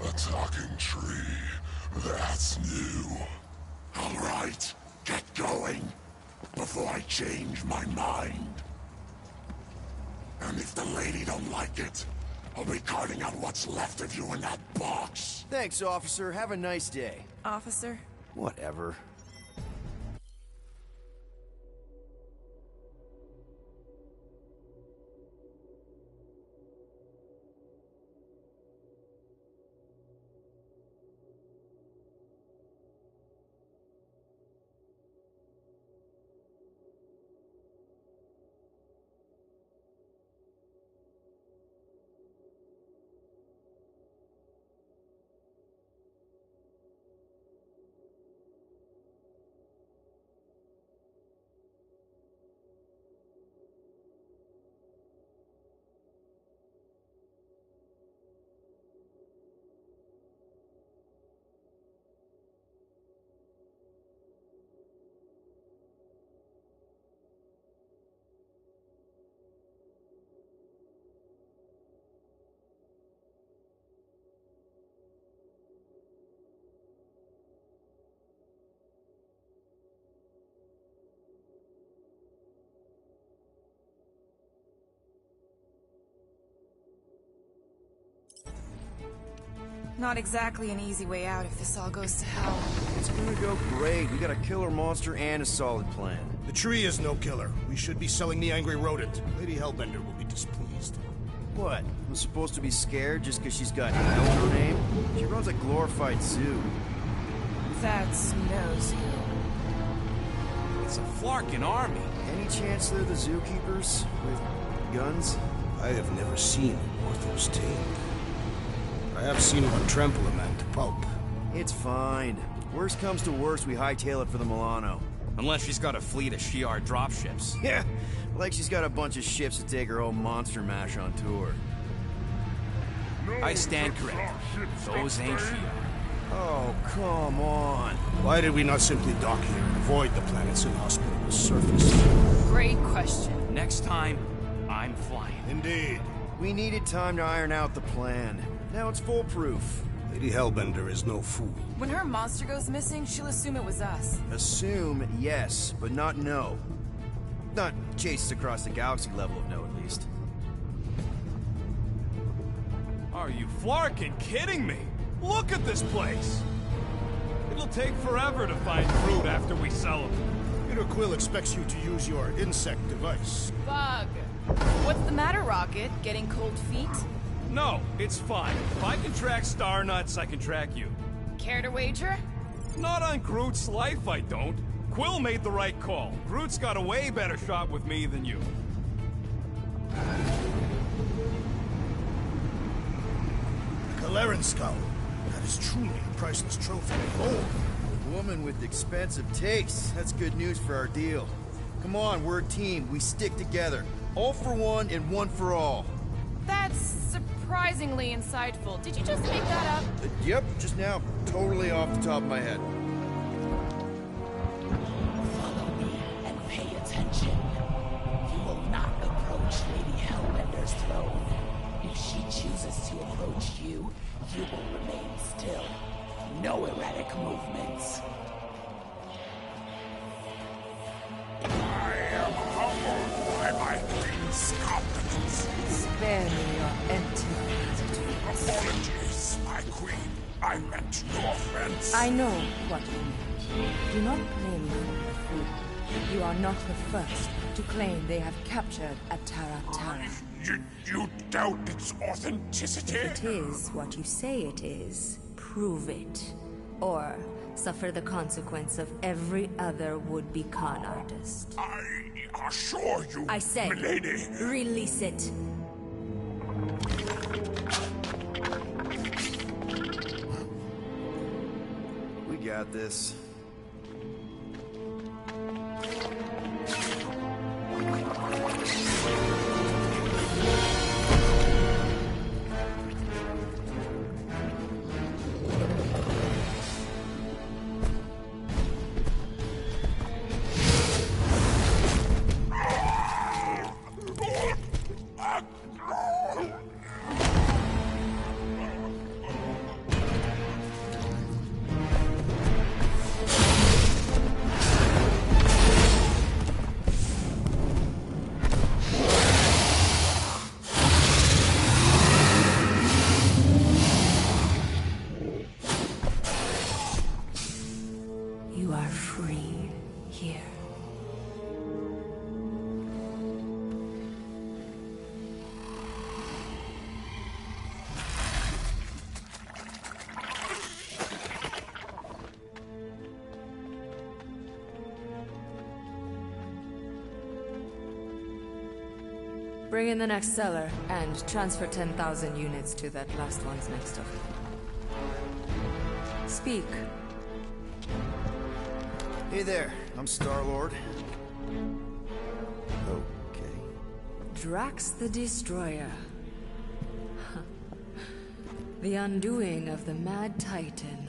A talking tree. That's new. All right, get going before I change my mind. And if the lady don't like it, I'll be carting out what's left of you in that box. Thanks, officer. Have a nice day. Officer? Whatever. Not exactly an easy way out if this all goes to hell. It's gonna go great. We got a killer monster and a solid plan. The tree is no killer. We should be selling the angry rodent. Lady Hellbender will be displeased. What? I'm supposed to be scared just because she's got Hell in her name? She runs a glorified zoo. That's no zoo. It's a Flarkin army. Any chance they're the zookeepers? With guns? I have never seen Orthos tamed. I have seen one trample a man to pulp. It's fine. Worst comes to worst, we hightail it for the Milano. Unless she's got a fleet of Shi'ar dropships. Yeah, like she's got a bunch of ships to take her own monster mash on tour. I stand corrected. Those ain't Shi'ar. Oh, come on. Why did we not simply dock here and avoid the planet's inhospitable surface? Great question. Next time, I'm flying. Indeed. We needed time to iron out the plan. Now it's foolproof. Lady Hellbender is no fool. When her monster goes missing, she'll assume it was us. Assume, yes, but not know. Not chase us across the galaxy level of no, at least. Are you Flarkin kidding me? Look at this place! It'll take forever to find fruit after we sell them. Peter Quill expects you to use your insect device. Bug! What's the matter, Rocket? Getting cold feet? No, it's fine. If I can track Star Nuts, I can track you. Care to wager? Not on Groot's life, I don't. Quill made the right call. Groot's got a way better shot with me than you. Kaleran skull. That is truly a priceless trophy. Oh, a woman with expensive tastes. That's good news for our deal. Come on, we're a team. We stick together. All for one and one for all. That's surprisingly insightful. Did you just make that up? Yep, just now. Totally off the top of my head. Follow me and pay attention. You will not approach Lady Hellbender's throne. If she chooses to approach you, you will remain still. No erratic movements. I am humbled by my queen's competence. Spare me your empty platitudes. Apologies, my queen. I meant no offense. I know what you mean. Do not blame me for your fool. You are not the first to claim they have captured a Tara Tara. You doubt its authenticity? If it is what you say it is, prove it. Or suffer the consequence of every other would-be con artist. I assure you, I say, milady. Release it. We got this. Bring in the next seller and transfer 10,000 units to that last one's next of it. Speak. Hey there, I'm Star-Lord. Okay. Drax the Destroyer. The undoing of the Mad Titan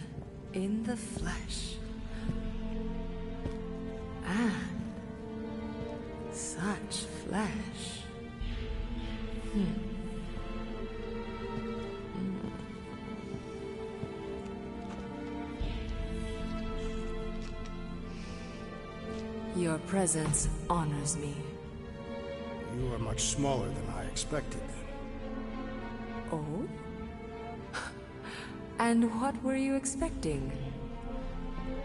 in the flesh. And such flesh. Your presence honors me. You are much smaller than I expected. Oh? And what were you expecting?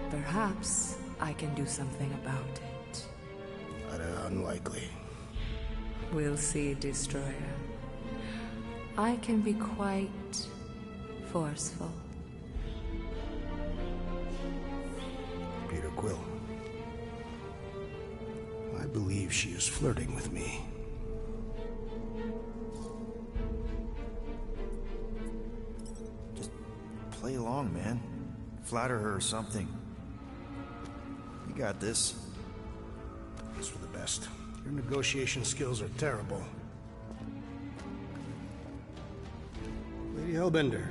Perhaps I can do something about it. Unlikely. We'll see, Destroyer. I can be quite forceful. Peter Quill. I believe she is flirting with me. Just play along, man. Flatter her or something. You got this. It's for the best. Your negotiation skills are terrible. Lady Hellbender,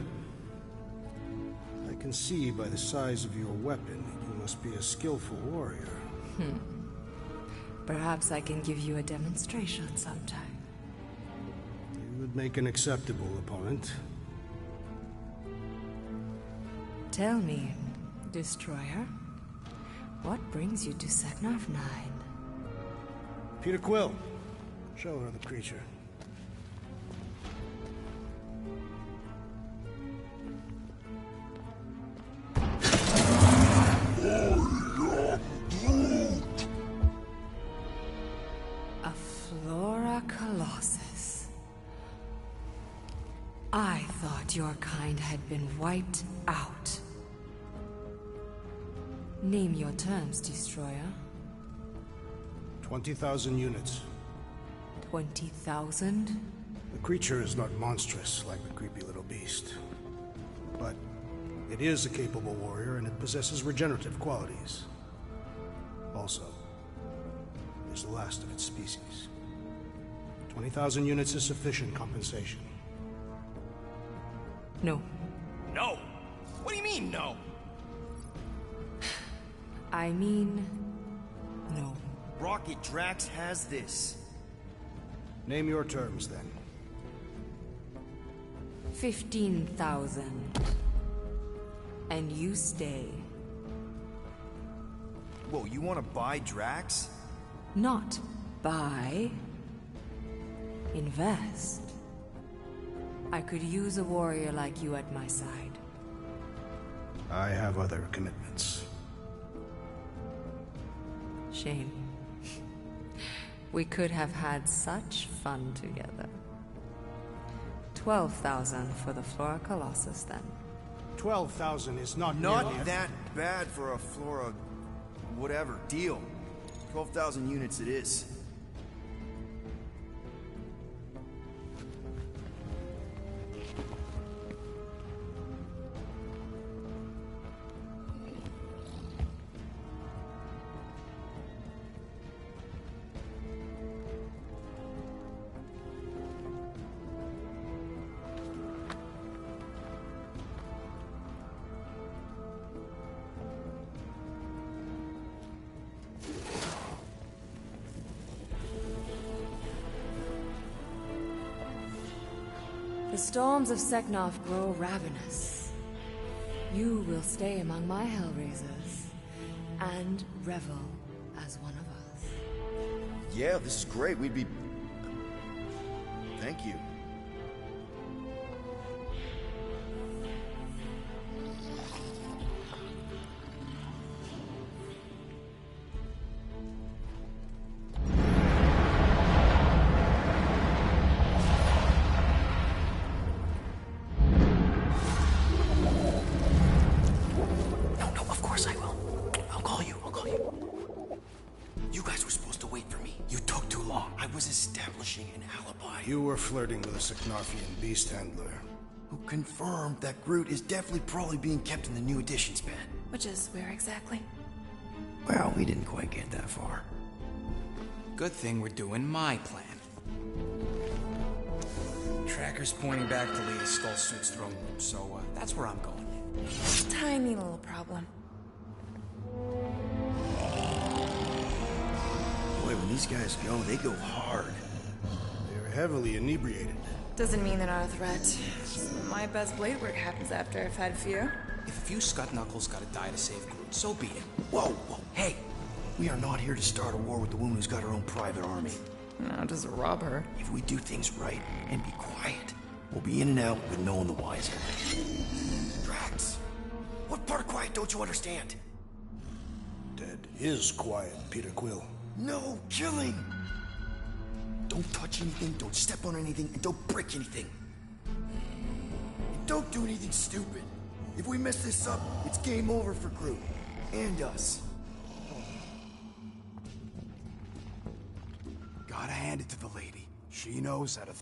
I can see by the size of your weapon that you must be a skillful warrior. Perhaps I can give you a demonstration sometime. You would make an acceptable opponent. Tell me, Destroyer, what brings you to Seknarf 9? Peter Quill, show her the creature. A Flora Colossus. I thought your kind had been wiped out. Name your terms, Destroyer. 20,000 units. 20,000? The creature is not monstrous like the creepy little beast. But it is a capable warrior and it possesses regenerative qualities. Also, it is the last of its species. 20,000 units is sufficient compensation. No. No! What do you mean, no? I mean, no. Rocket Drax has this. Name your terms, then. 15,000. And you stay. Whoa, you want to buy Drax? Not buy. Invest. I could use a warrior like you at my side. I have other commitments. Shame. We could have had such fun together. 12,000 for the Flora Colossus, then. 12,000 is not Not that bad for a Flora... whatever, deal. 12,000 units it is. The storms of Seknarf grow ravenous. You will stay among my Hellraisers and revel as one of us. Yeah, this is great. We'd be... Thank you. You guys were supposed to wait for me. You took too long. I was establishing an alibi. You were flirting with a Seknarfian beast handler. Who confirmed that Groot is definitely probably being kept in the new editions bin. Which is where exactly? Well, we didn't quite get that far. Good thing we're doing my plan. Tracker's pointing back to Lady Skullsuit's throne room, so that's where I'm going. Tiny little problem. Boy, when these guys go, they go hard. They're heavily inebriated. Doesn't mean they're not a threat. My best blade work happens after I've had a few. If a few Scut Knuckles gotta die to save Groot, so be it. Whoa, whoa, hey! We are not here to start a war with the woman who's got her own private army. No, just rob her. If we do things right and be quiet, we'll be in and out with no one the wiser. Drax, what part of quiet don't you understand? Dead is quiet, Peter Quill. No killing! Don't touch anything, don't step on anything, and don't break anything. And don't do anything stupid. If we mess this up, it's game over for Groot. And us. Gotta hand it to the lady. She knows how to...